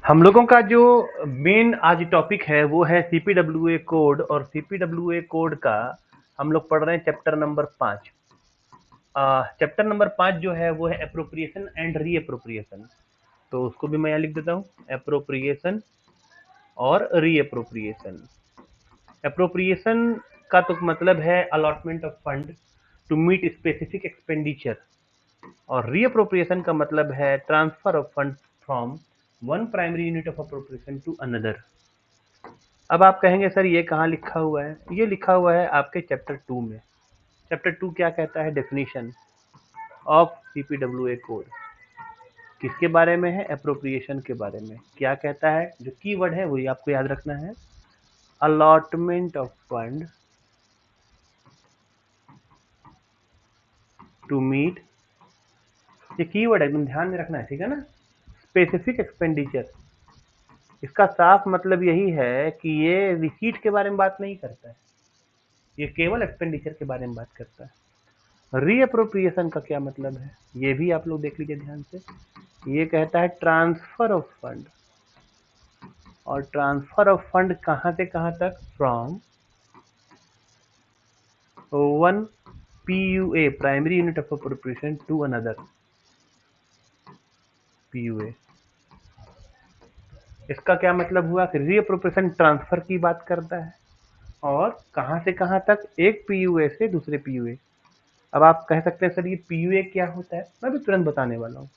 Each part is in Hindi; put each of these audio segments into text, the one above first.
हम लोगों का जो मेन आज टॉपिक है वो है सीपीडब्ल्यूए कोड। और सीपीडब्ल्यूए कोड का हम लोग पढ़ रहे हैं चैप्टर नंबर 5। चैप्टर नंबर 5 जो है वो है एप्रोप्रिएशन एंड री एप्रोप्रिएशन। तो उसको भी मैं यहाँ लिख देता हूँ, एप्रोप्रिएशन और री एप्रोप्रिएशन। एप्रोप्रिएशन का तो मतलब है allotment of fund to meet specific expenditure, और री एप्रोप्रिएशन का मतलब है transfer of fund from one primary unit of appropriation to another. अब आप कहेंगे सर ये कहाँ लिखा हुआ है? ये लिखा हुआ है आपके चैप्टर 2 में। चैप्टर 2 क्या कहता है? Definition of CPWA code. किसके बारे में है? एप्रोप्रिएशन के बारे में। क्या कहता है? जो कीवर्ड है वही आपको याद रखना है, allotment of fund to meet, ये कीवर्ड एकदम ध्यान में रखना है, ठीक है ना? स्पेसिफिक एक्सपेंडिचर, इसका साफ मतलब यही है कि ये रिसीट के बारे में बात नहीं करता है, ये केवल एक्सपेंडिचर के बारे में बात करता है। रीअप्रोप्रिएशन का क्या मतलब है ये भी आप लोग देख लीजिए ध्यान से। ये कहता है ट्रांसफर ऑफ फंड, और ट्रांसफर ऑफ फंड कहां से कहां तक? From one PUA primary unit of appropriation to another PUA. इसका क्या मतलब हुआ कि रीअप्रोप्रिएशन ट्रांसफर की बात करता है, और कहां से कहां तक? एक पीयूए से दूसरे पीयूए। अब आप कह सकते हैं सर ये पीयूए क्या होता है, मैं भी तुरंत बताने वाला हूं।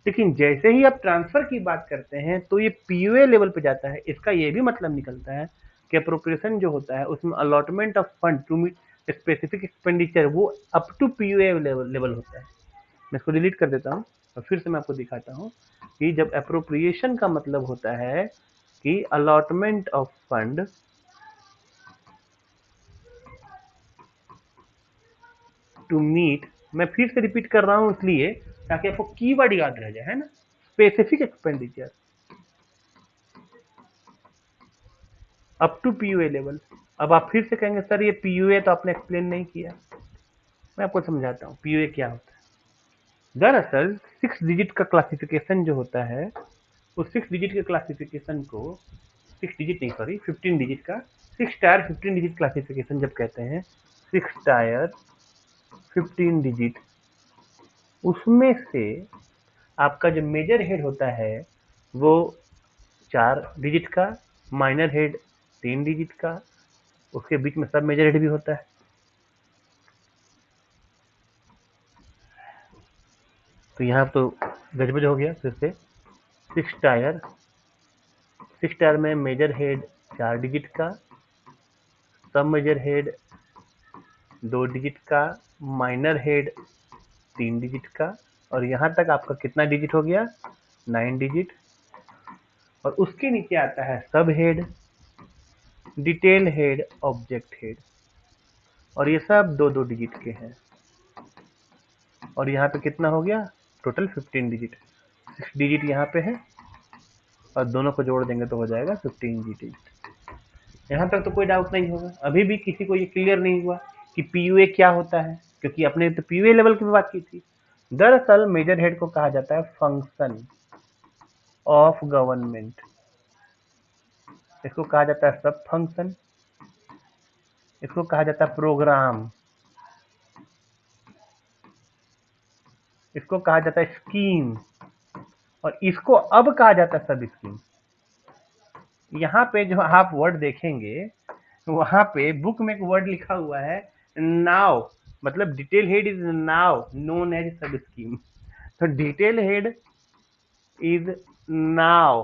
लेकिन जैसे ही आप ट्रांसफर की बात करते हैं तो ये पीयूए लेवल पे जाता है। इसका ये भी मतलब निकलता है कि अप्रोप्रिएशन जो होता है उसमें allotment of fund to meet specific expenditure वो अप टू पीयूए लेवल होता है। मैं इसको डिलीट कर देता हूँ और फिर से मैं आपको दिखाता हूँ कि जब अप्रोप्रिएशन का मतलब होता है कि allotment of fund to meet, मैं फिर से रिपीट कर रहा हूं इसलिए ताकि आपको कीवर्ड याद रह जाए, है ना? Specific expenditure up to PUA level. अब आप फिर से कहेंगे सर ये पीयूए तो आपने एक्सप्लेन नहीं किया। मैं आपको समझाता हूँ पीयूए क्या होता है। दरअसल 6 डिजिट का क्लासिफिकेशन जो होता है, उस 6 डिजिट के क्लासिफिकेशन को, 6 डिजिट नहीं सॉरी 15 डिजिट का, 6 टायर 15 डिजिट क्लासिफिकेशन जब कहते हैं, 6 टायर 15 डिजिट, उसमें से आपका जो मेजर हेड होता है वो 4 डिजिट का, माइनर हेड 3 डिजिट का, उसके बीच में सब मेजर हेड भी होता है। तो यहाँ तो गजबज हो गया फिर से। 6 टायर, 6 टायर में मेजर हेड 4 डिजिट का, सब मेजर हेड 2 डिजिट का, माइनर हेड 3 डिजिट का, और यहाँ तक आपका कितना डिजिट हो गया? 9 डिजिट। और उसके नीचे आता है सब head, detail head, object head, और ये सब 2-2 डिजिट के हैं। और यहाँ पे कितना हो गया? Total 15 digit. 6 डिजिट यहाँ पे है और दोनों को जोड़ देंगे तो हो जाएगा 15 डिजिट। यहाँ तक तो कोई डाउट नहीं होगा, अभी भी किसी को ये क्लियर नहीं हुआ कि पीयूए क्या होता है, क्योंकि अपने तो पीयूए लेवल की बात की थी। दरअसल मेजर हेड को कहा जाता है फंक्शन ऑफ गवर्नमेंट, इसको कहा जाता है सब फंक्शन, इसको कहा जाता है प्रोग्राम, इसको कहा जाता है स्कीम, और इसको अब कहा जाता है सब स्कीम। यहाँ पे जो आप वर्ड देखेंगे वहां पे बुक में एक वर्ड लिखा हुआ है नाउ, मतलब detail head is now known as sub scheme. तो detail head is now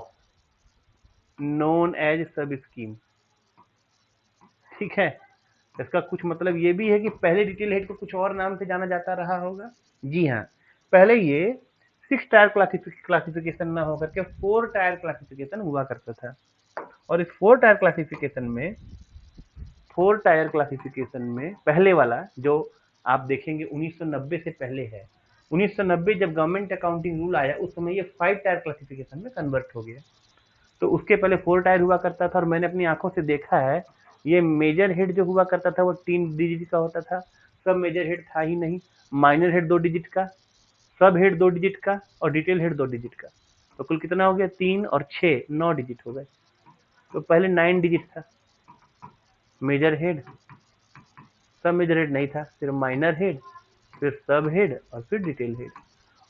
known as sub scheme, ठीक है? इसका कुछ मतलब ये भी है कि पहले डिटेल हेड को कुछ और नाम से जाना जाता रहा होगा। जी हाँ, पहले ये 6 टायर क्लासिफिकेशन ना होकर के 4 टायर क्लासिफिकेशन हुआ करता था। और इस 4 टायर क्लासिफिकेशन में, 4 टायर क्लासिफिकेशन में पहले वाला जो आप देखेंगे 1990 से पहले है। 1990 जब गवर्नमेंट अकाउंटिंग रूल आया उस समय ये 5 टायर क्लासिफिकेशन में कन्वर्ट हो गया। तो उसके पहले 4 टायर हुआ करता था, और मैंने अपनी आंखों से देखा है ये मेजर हेड जो हुआ करता था वो 3 डिजिट का होता था, सब मेजर हेड था ही नहीं, माइनर हेड 2 डिजिट का, सब हेड 2 डिजिट का, और डिटेल हेड 2 डिजिट का। तो कुल कितना हो गया, 3 और 6, 9 डिजिट हो गए। तो पहले 9 डिजिट था, मेजर हेड, सब मेजर हेड नहीं था, सिर्फ माइनर हेड, फिर सब हेड और फिर डिटेल हेड।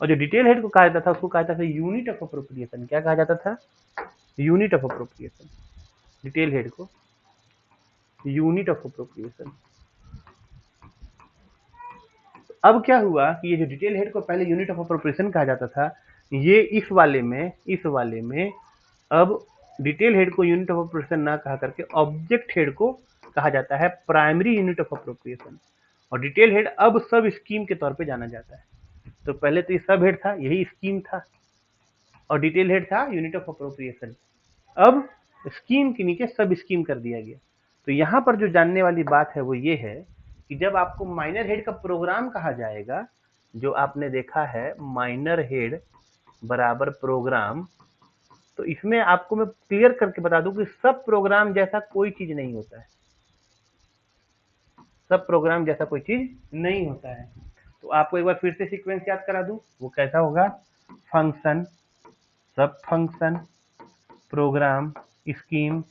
और जो डिटेल हेड को कहा जाता था उसको कहा जाता था यूनिट ऑफ अप्रोप्रिएशन। क्या कहा जाता था, unit of appropriation. Detail head को यूनिट ऑफ अप्रोप्रिएशन। अब क्या हुआ कि ये जो डिटेल हेड को पहले यूनिट ऑफ अप्रोप्रिएशन कहा जाता था, ये इस वाले में अब डिटेल हेड को यूनिट ऑफ अप्रोप्रिएशन ना कहा करके ऑब्जेक्ट हेड को कहा जाता है प्राइमरी यूनिट ऑफ अप्रोप्रिएशन। और डिटेल हेड अब सब स्कीम के तौर पे जाना जाता है। तो पहले तो ये सब हेड था, यही स्कीम था, और डिटेल हेड था यूनिट ऑफ अप्रोप्रिएशन। अब स्कीम के नीचे सब स्कीम कर दिया गया। तो यहाँ पर जो जानने वाली बात है वो ये है कि जब आपको माइनर हेड का प्रोग्राम कहा जाएगा, जो आपने देखा है माइनर हेड बराबर प्रोग्राम, तो इसमें आपको मैं क्लियर करके बता दूं कि सब प्रोग्राम जैसा कोई चीज नहीं होता है। सब प्रोग्राम जैसा कोई चीज नहीं होता है। तो आपको एक बार फिर से सीक्वेंस याद करा दूं, वो कैसा होगा, फंक्शन, सब फंक्शन, प्रोग्राम, स्कीम,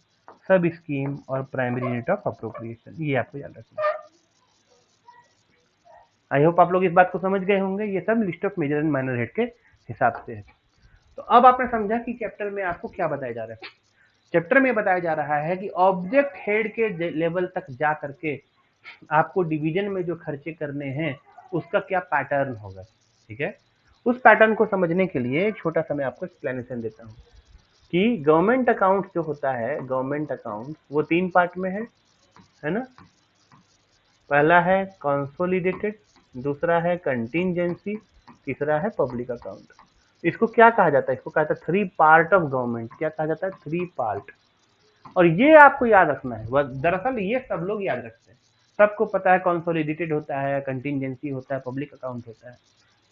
सब स्कीम और प्राइमरी यूनिट ऑफ अप्रोप्रिएशन। ये आपको याद रखना है। आई होप आप लोग इस बात को समझ गए होंगे। ये सब list of major and minor head के हिसाब से है। तो अब आपने समझा कि चैप्टर में आपको क्या बताया जा रहा है। चैप्टर में बताया जा रहा है कि ऑब्जेक्ट हेड के लेवल तक जा करके आपको डिवीजन में जो खर्चे करने हैं उसका क्या पैटर्न होगा। ठीक है, उस पैटर्न को समझने के लिए एक छोटा सा मैं आपको एक्सप्लेनेशन देता हूँ कि गवर्नमेंट अकाउंट जो होता है, गवर्नमेंट अकाउंट वो 3 पार्ट में है ना। पहला है कंसोलिडेटेड, दूसरा है कंटिंजेंसी, तीसरा है पब्लिक अकाउंट। इसको क्या कहा जाता है, इसको कहा जाता है 3 पार्ट ऑफ गवर्नमेंट। क्या कहा जाता है, 3 पार्ट। और ये आपको याद रखना है। दरअसल ये सब लोग याद रखते हैं, सबको पता है कंसोलिडेटेड होता है, कंटिंजेंसी होता है, पब्लिक अकाउंट होता है,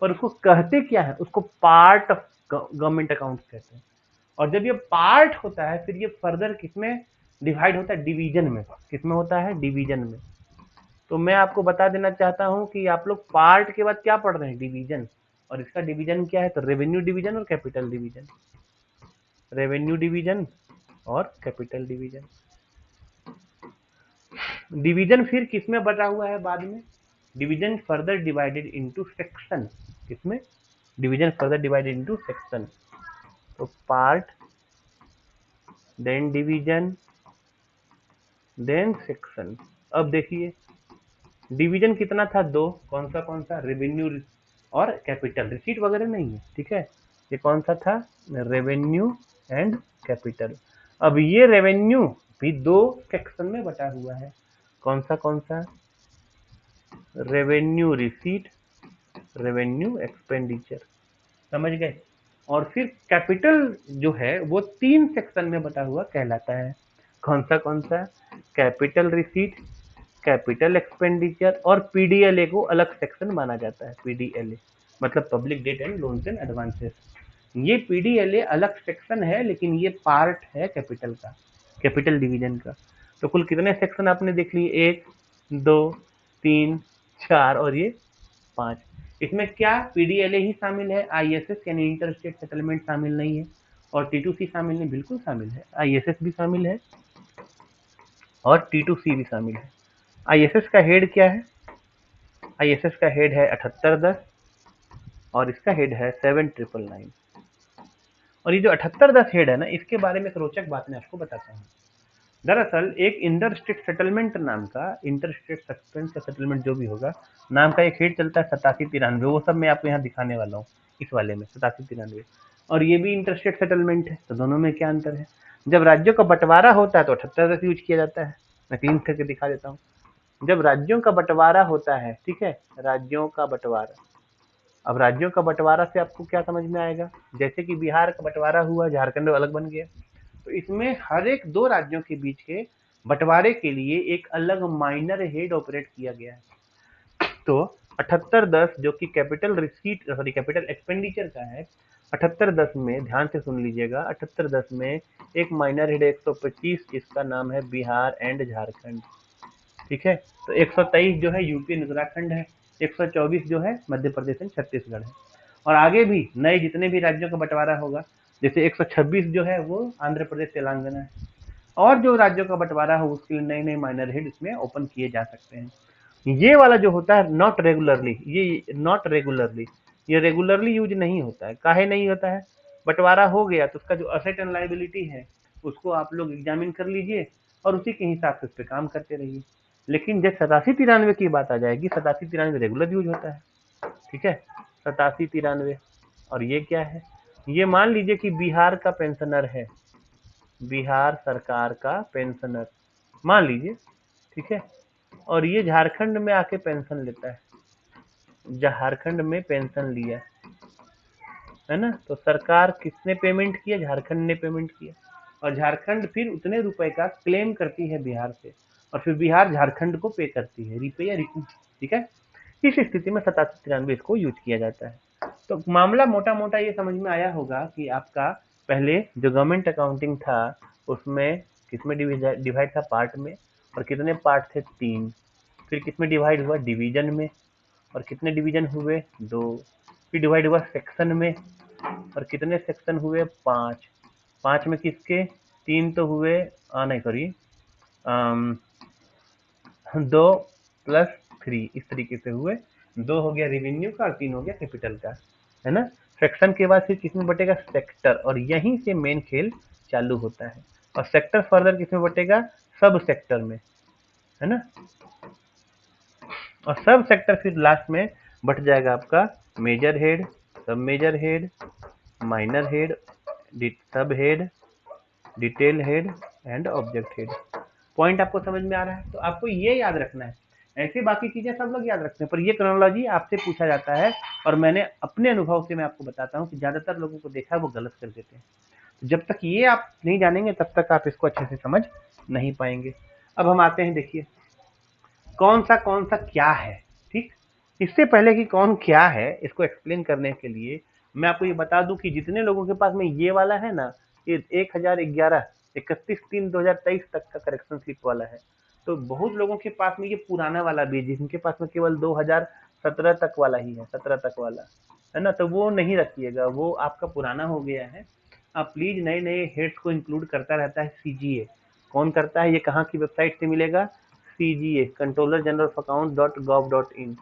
पर उसको कहते क्या है, उसको पार्ट ऑफ गवर्नमेंट अकाउंट कहते हैं। और जब ये पार्ट होता है फिर ये फर्दर किसमें डिवाइड होता है, डिवीजन में। किसमें होता है, डिवीजन में। तो मैं आपको बता देना चाहता हूं कि आप लोग पार्ट के बाद क्या पढ़ रहे हैं, डिवीजन। और इसका डिवीजन क्या है, तो रेवेन्यू डिवीजन और कैपिटल डिवीजन। रेवेन्यू डिवीजन और कैपिटल डिवीजन। डिवीजन फिर किसमें बटा हुआ है बाद में, division further divided into section. किसमें, division further divided into section. तो part, then division, then section. अब देखिए डिवीजन कितना था, 2। कौन सा, रेवेन्यू और कैपिटल। रिसीट वगैरह नहीं है, ठीक है। ये कौन सा था, रेवेन्यू एंड कैपिटल। अब ये रेवेन्यू भी 2 सेक्शन में बटा हुआ है। कौन सा, रेवेन्यू रिसीट, रेवेन्यू एक्सपेंडिचर। समझ गए। और फिर कैपिटल जो है वो 3 सेक्शन में बटा हुआ कहलाता है। कौन सा, कैपिटल रिसीट, कैपिटल एक्सपेंडिचर और पीडीएलए को अलग सेक्शन माना जाता है। पीडीएलए मतलब public debt and loans and advances. ये पीडीएलए अलग सेक्शन है, लेकिन ये पार्ट है कैपिटल का, कैपिटल डिवीजन का। तो कुल कितने सेक्शन आपने देख लिए, 1, 2, 3, 4 और ये 5। इसमें क्या पीडीएलए ही शामिल है, आईएसएस यानी इंटर स्टेट सेटलमेंट शामिल नहीं है, और टी2सी शामिल नहीं, बिल्कुल शामिल है। आईएसएस भी शामिल है और टी2सी भी शामिल है। आईएसएस का हेड क्या है, आईएसएस का हेड है 7810 और इसका हेड है 7999। और ये जो 7810 हेड है ना, इसके बारे में एक रोचक बात मैं आपको बताता हूँ। दरअसल एक इंटर स्टेट सेटलमेंट नाम का, इंटर स्टेट सस्पेंस या सेटलमेंट जो भी होगा, नाम का एक हेड चलता है 8793। वो सब मैं आपको यहाँ दिखाने वाला हूँ इस वाले में, 8793। और ये भी इंटर स्टेट सेटलमेंट है। तो दोनों में क्या अंतर है, जब राज्यों का बंटवारा होता है तो 7810 यूज किया जाता है। मैं क्लीन करके दिखा देता हूँ। जब राज्यों का बंटवारा होता है, ठीक है, राज्यों का बंटवारा। अब राज्यों का बंटवारा से आपको क्या समझ में आएगा, जैसे कि बिहार का बंटवारा हुआ, झारखंड अलग बन गया, तो इसमें हर एक 2 राज्यों के बीच के बंटवारे के लिए एक अलग माइनर हेड ऑपरेट किया गया है। तो 7810 जो कि capital receipt, sorry capital expenditure का है, 7810 में ध्यान से सुन लीजिएगा, 7810 में एक माइनर हेड 125, जिसका नाम है बिहार एंड झारखंड। ठीक है, तो 123 जो है यूपी एंड उत्तराखंड है, 124 जो है मध्य प्रदेश एंड छत्तीसगढ़ है। और आगे भी नए जितने भी राज्यों का बंटवारा होगा, जैसे 126 जो है वो आंध्र प्रदेश तेलंगाना है, और जो राज्यों का बंटवारा हो उसके लिए नए नए माइनर हेड इसमें ओपन किए जा सकते हैं। ये वाला जो होता है नॉट रेगुलरली, ये नॉट रेगुलरली, ये रेगुलरली यूज नहीं होता है। काहे नहीं होता है? बंटवारा हो गया तो उसका जो असेट एंड लायबिलिटी है उसको आप लोग एग्जामिन कर लीजिए और उसी के हिसाब से उस पर काम करते रहिए। लेकिन जब 87-93 की बात आ जाएगी, 87-93 रेगुलर यूज होता है, ठीक है। 87-93 और ये क्या है? ये मान लीजिए कि बिहार का पेंशनर है, बिहार सरकार का पेंशनर मान लीजिए, ठीक है, और ये झारखंड में आके पेंशन लेता है, झारखंड में पेंशन लिया है ना, तो सरकार किसने पेमेंट किया? झारखंड ने पेमेंट किया, और झारखंड फिर उतने रुपए का क्लेम करती है बिहार से, और फिर बिहार झारखंड को पे करती है, रिपे या रिकू, ठीक है। इस स्थिति में 87-93 इसको यूज किया जाता है। तो मामला मोटा मोटा ये समझ में आया होगा कि आपका पहले जो गवर्नमेंट अकाउंटिंग था उसमें किसमें डिवाइड था? पार्ट में। और कितने पार्ट थे? 3। फिर किसमें डिवाइड हुआ? डिवीजन में। और कितने डिवीजन हुए? 2। फिर डिवाइड हुआ सेक्शन में, और कितने सेक्शन हुए? 5। 5 में किसके? 3 तो हुए, नहीं सॉरी, 2 प्लस 3 इस तरीके से हुए। 2 हो गया रेवेन्यू का और 3 हो गया कैपिटल का, है ना। सेक्शन के बाद फिर किसमें बटेगा? सेक्टर, और यहीं से मेन खेल चालू होता है। और सेक्टर फर्दर किसमें बटेगा? सब सेक्टर में, है ना। और सब सेक्टर फिर लास्ट में बट जाएगा आपका मेजर हेड, सब मेजर हेड, माइनर हेड, सब head, detail head and object head. Point आपको समझ में आ रहा है? तो आपको ये याद रखना है। ऐसे बाकी चीजें सब लोग याद रखते हैं, पर ये क्रोनोलॉजी आपसे पूछा जाता है, और मैंने अपने अनुभव से मैं आपको बताता हूँ कि ज्यादातर लोगों को देखा है वो गलत कर देते हैं। तो जब तक ये आप नहीं जानेंगे तब तक आप इसको अच्छे से समझ नहीं पाएंगे। अब हम आते हैं, देखिए कौन सा क्या है, ठीक। इससे पहले कि कौन क्या है इसको एक्सप्लेन करने के लिए मैं आपको ये बता दूं कि जितने लोगों के पास में ये वाला है ना, ये 1011 31/3/2023 तक का करेक्शन स्लिप वाला है, तो बहुत लोगों के पास में ये पुराना वाला भी है, जिनके पास में केवल 2017 तक वाला ही है, 17 तक वाला, है ना। तो वो नहीं रखिएगा, वो आपका पुराना हो गया है। आप प्लीज नए नए हेड्स को इंक्लूड करता रहता है सीजीए। कौन करता है? ये कहाँ की वेबसाइट से मिलेगा? CGA, controller general of account .gov.in,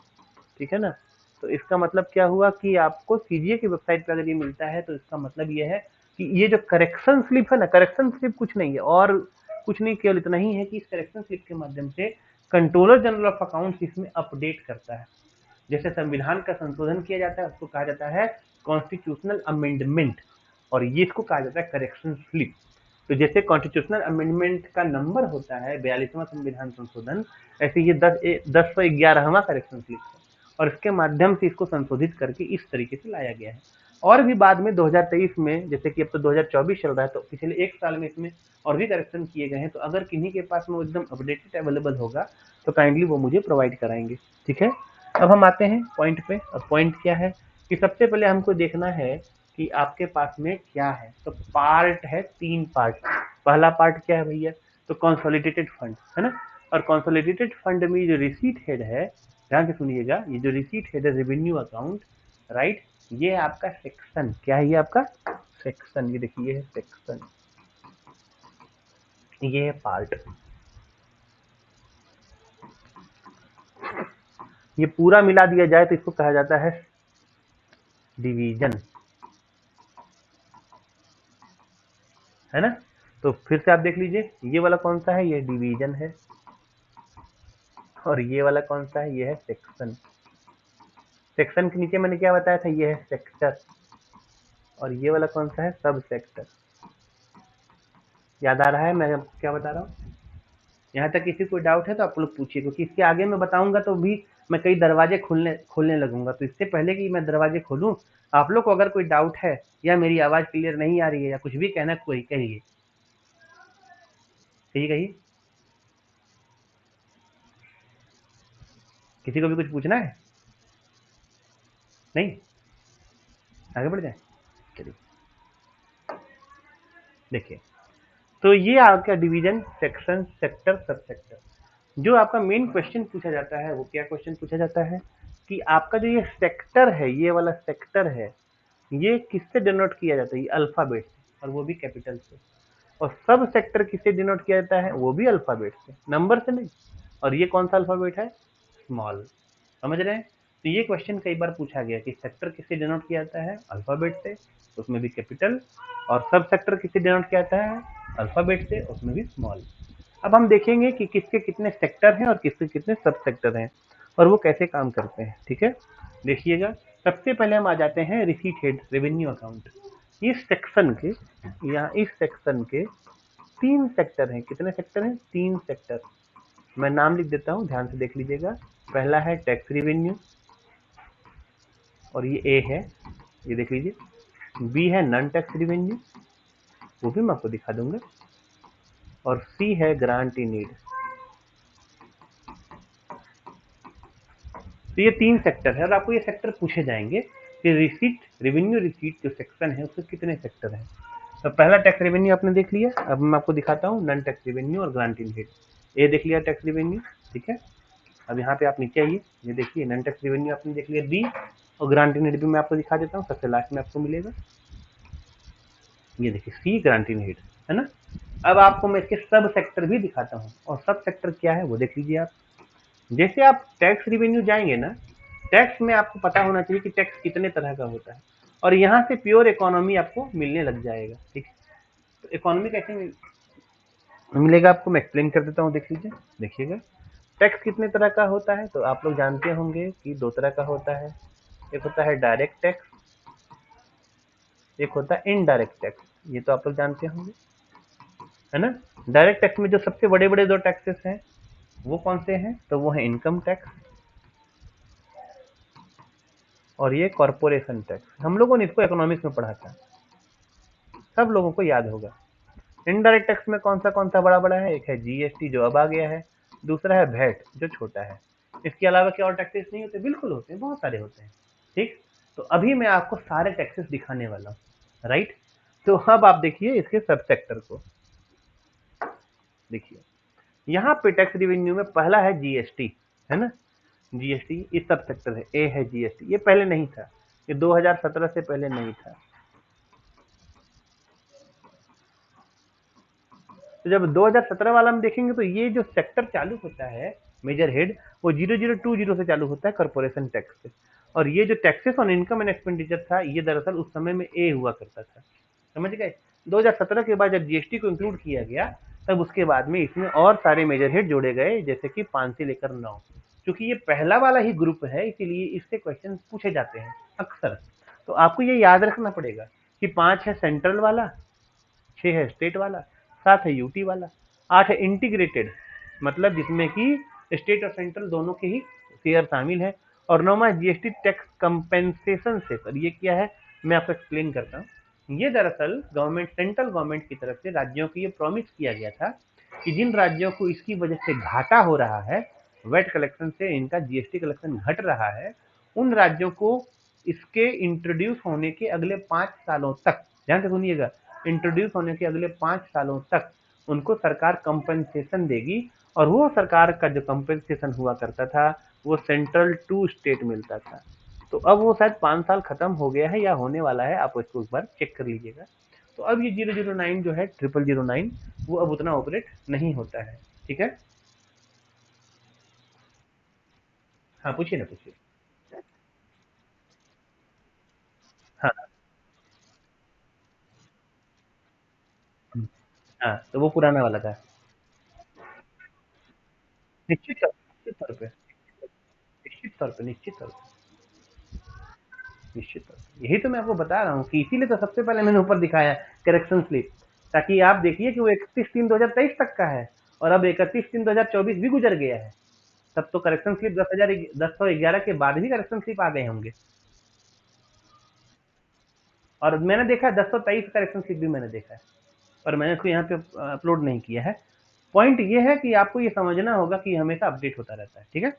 ठीक है ना। तो इसका मतलब क्या हुआ कि आपको सीजीए की वेबसाइट पर अगर ये मिलता है तो इसका मतलब ये है कि ये जो करेक्शन स्लिप है ना, करेक्शन स्लिप कुछ नहीं है और कुछ नहीं, केवल इतना ही है कि इस करेक्शन स्लिप के माध्यम से कंट्रोलर जनरल ऑफ अकाउंट्स इसमें अपडेट करता है। जैसे संविधान का संशोधन किया जाता है उसको कहा जाता है कॉन्स्टिट्यूशनल अमेंडमेंट, और ये इसको कहा जाता है करेक्शन स्लिप। तो जैसे कॉन्स्टिट्यूशनल अमेंडमेंट का नंबर होता है 42वां संविधान संशोधन, ऐसे ये 1011वां करेक्शन स्लिप है, और इसके माध्यम से इसको संशोधित करके इस तरीके से लाया गया है। और भी बाद में 2023 में, जैसे कि अब तो 2024 चल रहा है, तो पिछले एक साल में इसमें और भी करेक्शन किए गए हैं। तो अगर किन्हीं के पास में वो एकदम अपडेटेड अवेलेबल होगा तो काइंडली वो मुझे प्रोवाइड कराएंगे, ठीक है। अब हम आते हैं पॉइंट पे, और पॉइंट क्या है कि सबसे पहले हमको देखना है कि आपके पास में क्या है। तो पार्ट है, 3 पार्ट। पहला पार्ट क्या है भैया? तो कंसोलिडेटेड फंड, है ना। और कंसोलिडेटेड फंड में जो रिसीट हेड है, ध्यान से सुनिएगा, ये जो रिसीट हेड है रेवेन्यू अकाउंट, राइट, ये आपका सेक्शन क्या है? ये आपका सेक्शन, ये देखिए है सेक्शन, ये है पार्ट। ये पूरा मिला दिया जाए तो इसको कहा जाता है डिवीजन, है ना। तो फिर से आप देख लीजिए, ये वाला कौन सा है? ये डिवीजन है। और ये वाला कौन सा है? ये है सेक्शन। सेक्शन के नीचे मैंने क्या बताया था? ये है सेक्टर। और ये वाला कौन सा है? सब सेक्टर। याद आ रहा है मैं आपको क्या बता रहा हूँ? यहाँ तक किसी को डाउट है तो आप लोग पूछिए, क्योंकि इसके आगे मैं बताऊंगा तो भी मैं कई दरवाजे खोलने लगूंगा। तो इससे पहले कि मैं दरवाजे खोलूं, आप लोग को अगर कोई डाउट है या मेरी आवाज क्लियर नहीं आ रही है या कुछ भी कहना, कोई कहिए, कहिए कहिए। किसी को भी कुछ पूछना है? नहीं? आगे बढ़ जाए, चलिए। देखिए, तो ये आपका डिवीजन, सेक्शन, सेक्टर, सब सेक्टर। जो आपका मेन क्वेश्चन पूछा जाता है वो क्या क्वेश्चन पूछा जाता है कि आपका जो ये सेक्टर है, ये वाला सेक्टर है, ये किससे डिनोट किया जाता है? ये अल्फाबेट से, और वो भी कैपिटल से। और सब सेक्टर किससे डिनोट किया जाता है? वो भी अल्फाबेट से, नंबर से नहीं। और ये कौन सा अल्फाबेट है? स्मॉल। समझ रहे हैं? तो ये क्वेश्चन कई बार पूछा गया कि सेक्टर किससे डिनोट किया जाता है? अल्फाबेट से, उसमें भी कैपिटल। और सब सेक्टर किससे डिनोट किया जाता है? अल्फाबेट से, उसमें भी स्मॉल। अब हम देखेंगे कि किसके कितने सेक्टर हैं और किसके कितने सब सेक्टर हैं और वो कैसे काम करते हैं। ठीक है, देखिएगा। सबसे पहले हम आ जाते हैं रिसीट हेड, रेवेन्यू अकाउंट। इस सेक्शन के, यहाँ इस सेक्शन के 3 सेक्टर हैं। कितने सेक्टर हैं? 3 सेक्टर। मैं नाम लिख देता हूँ, ध्यान से देख लीजिएगा। पहला है टैक्स रिवेन्यू, और ये ए है, ये देख लीजिए। बी है नॉन टैक्स रिवेन्यू, वो भी मैं आपको दिखा दूंगा। और सी है ग्रांट इन नीड। तो ये 3 सेक्टर है और आपको ये सेक्टर पूछे जाएंगे कि रिसीट, रेवेन्यू रिसीट जो सेक्शन है उसके कितने सेक्टर हैं। तो पहला टैक्स रेवेन्यू आपने देख लिया। अब मैं आपको दिखाता हूँ नॉन टैक्स रेवेन्यू और ग्रांट इन नीड। ये देख लिया टैक्स रेवेन्यू, ठीक है। अब यहाँ पे आप नीचे आइए, ये देखिए नॉन टैक्स रेवेन्यू आपने देख लिया बी, और ग्रांट इन नीड भी मैं आपको दिखा देता हूँ, सबसे लास्ट में आपको मिलेगा। ये देखिए सी ग्रांट इन नीड, है ना। अब आपको मैं इसके सब सेक्टर भी दिखाता हूँ, और सब सेक्टर क्या है वो देख लीजिए आप। जैसे आप टैक्स रिवेन्यू जाएंगे ना, टैक्स में आपको पता होना चाहिए कि टैक्स कितने तरह का होता है, और यहाँ से प्योर इकोनॉमी आपको मिलने लग जाएगा। ठीक है, तो इकोनॉमी कैसे मिलेगा आपको मैं एक्सप्लेन कर देता हूँ, देख लीजिए। देखिएगा, टैक्स कितने तरह का होता है तो आप लोग जानते होंगे कि 2 तरह का होता है। एक होता है डायरेक्ट टैक्स, एक होता है इनडायरेक्ट टैक्स। ये तो आप लोग जानते होंगे, है ना। डायरेक्ट टैक्स में जो सबसे बड़े बड़े 2 टैक्सेस हैं वो कौन से हैं? तो वो है इनकम टैक्स, और ये कॉरपोरेशन टैक्स। हम लोगों ने इसको इकोनॉमिक्स में पढ़ा था, सब लोगों को याद होगा। इनडायरेक्ट टैक्स में कौन सा बड़ा बड़ा है? एक है जीएसटी जो अब आ गया है, दूसरा है वैट जो छोटा है। इसके अलावा क्या और टैक्सेस नहीं होते? बिल्कुल होते हैं, बहुत सारे होते हैं। ठीक, तो अभी मैं आपको सारे टैक्सेस दिखाने वाला हूँ, राइट। तो अब आप देखिए इसके सब सेक्टर को। देखिए यहाँ पे टैक्स रिवेन्यू में पहला है जीएसटी, है ना। जीएसटी इस सब सेक्टर है, ए है जीएसटी। ये पहले नहीं था, ये 2017 से पहले नहीं था। तो जब 2017 वाला हम देखेंगे तो ये जो सेक्टर चालू होता है मेजर हेड, वो 0020 से चालू होता है, कॉर्पोरेशन टैक्स से। और ये जो taxes on income and expenditure था, ये दरअसल उस समय में ए हुआ करता था। समझ गए? 2017 के बाद जब जीएसटी को इंक्लूड किया गया, तब उसके बाद में इसमें और सारे मेजर हेड जोड़े गए, जैसे कि 5 से लेकर 9। क्योंकि ये पहला वाला ही ग्रुप है, इसीलिए इससे क्वेश्चन पूछे जाते हैं अक्सर। तो आपको ये याद रखना पड़ेगा कि 5 है सेंट्रल वाला, 6 है स्टेट वाला, 7 है यूटी वाला, 8 है इंटीग्रेटेड, मतलब जिसमें कि स्टेट और सेंट्रल दोनों के ही शेयर शामिल है, और 9वां जीएसटी टैक्स कंपेंसेशन सेशन। ये क्या है मैं आपको एक्सप्लेन करता हूँ। ये दरअसल गवर्नमेंट, सेंट्रल गवर्नमेंट की तरफ से राज्यों को ये प्रॉमिस किया गया था कि जिन राज्यों को इसकी वजह से घाटा हो रहा है, वेट कलेक्शन से इनका जीएसटी कलेक्शन घट रहा है, उन राज्यों को इसके इंट्रोड्यूस होने के अगले 5 सालों तक, ध्यान से सुनिएगा, इंट्रोड्यूस होने के अगले 5 सालों तक उनको सरकार कंपनसेशन देगी। और वो सरकार का जो कंपनसेशन हुआ करता था, वो सेंट्रल टू स्टेट मिलता था। तो अब वो शायद 5 साल खत्म हो गया है या होने वाला है, आप इसको एक बार चेक कर लीजिएगा। तो अब ये 009 जो है, 0009, वो अब उतना ऑपरेट नहीं होता है। ठीक है, हाँ पूछिए ना, पूछिए। हाँ, हाँ तो वो पुराना वाला था। निश्चित तौर पे, निश्चित तौर पे, निश्चित तौर पे, निश्चित तौर पे। यही तो मैं आपको बता रहा हूँ कि इसीलिए तो सबसे पहले मैंने ऊपर दिखाया करेक्शन स्लिप, ताकि आप देखिए कि वो 31/3/2023 तक का है, और अब 31/3/2024 भी गुजर गया है। तब तो करेक्शन स्लिप 10,111 के बाद भी करेक्शन स्लिप आ गए होंगे। और मैंने देखा 10,23 करेक्शन स्लिप भी मैंने देखा है, और मैंने इसको यहाँ पे अपलोड नहीं किया है। पॉइंट ये है कि आपको ये समझना होगा कि हमेशा अपडेट होता रहता है। ठीक है,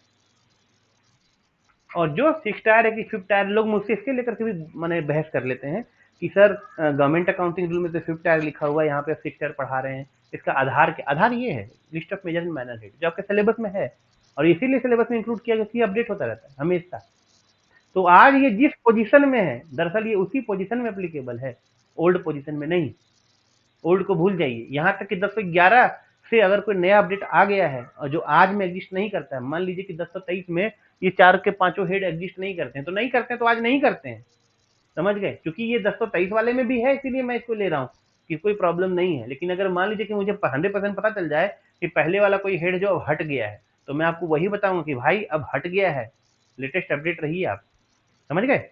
और जो 6 टायर है कि 5 टायर, लोग मुझसे इसके लेकर के भी मैंने बहस कर लेते हैं कि सर गवर्नमेंट अकाउंटिंग रूल में तो 5 टायर लिखा हुआ है, यहाँ पे 6 टायर पढ़ा रहे हैं, इसका आधार क्या? आधार ये है list of measurement manner head, जो आपके सिलेबस में है, और इसीलिए सिलेबस में इंक्लूड किया गया कि अपडेट होता रहता है हमेशा। तो आज ये जिस पोजीशन में है, दरअसल ये उसी पोजीशन में एप्लीकेबल है, ओल्ड पोजीशन में नहीं। ओल्ड को भूल जाइए। यहाँ तक कि 1011 से अगर कोई नया अपडेट आ गया है और जो आज में एग्जिस्ट नहीं करता है, मान लीजिए कि 1023 में ये 4 के 5 हेड एग्जिस्ट नहीं करते हैं, तो नहीं करते हैं, तो आज नहीं करते हैं, समझ गए? क्योंकि ये 1023 वाले में भी है, इसीलिए मैं इसको ले रहा हूँ कि कोई प्रॉब्लम नहीं है। लेकिन अगर मान लीजिए कि मुझे 100% पता चल जाए कि पहले वाला कोई हेड जो अब हट गया है, तो मैं आपको वही बताऊंगा कि भाई अब हट गया है, लेटेस्ट अपडेट रही आप, समझ गए?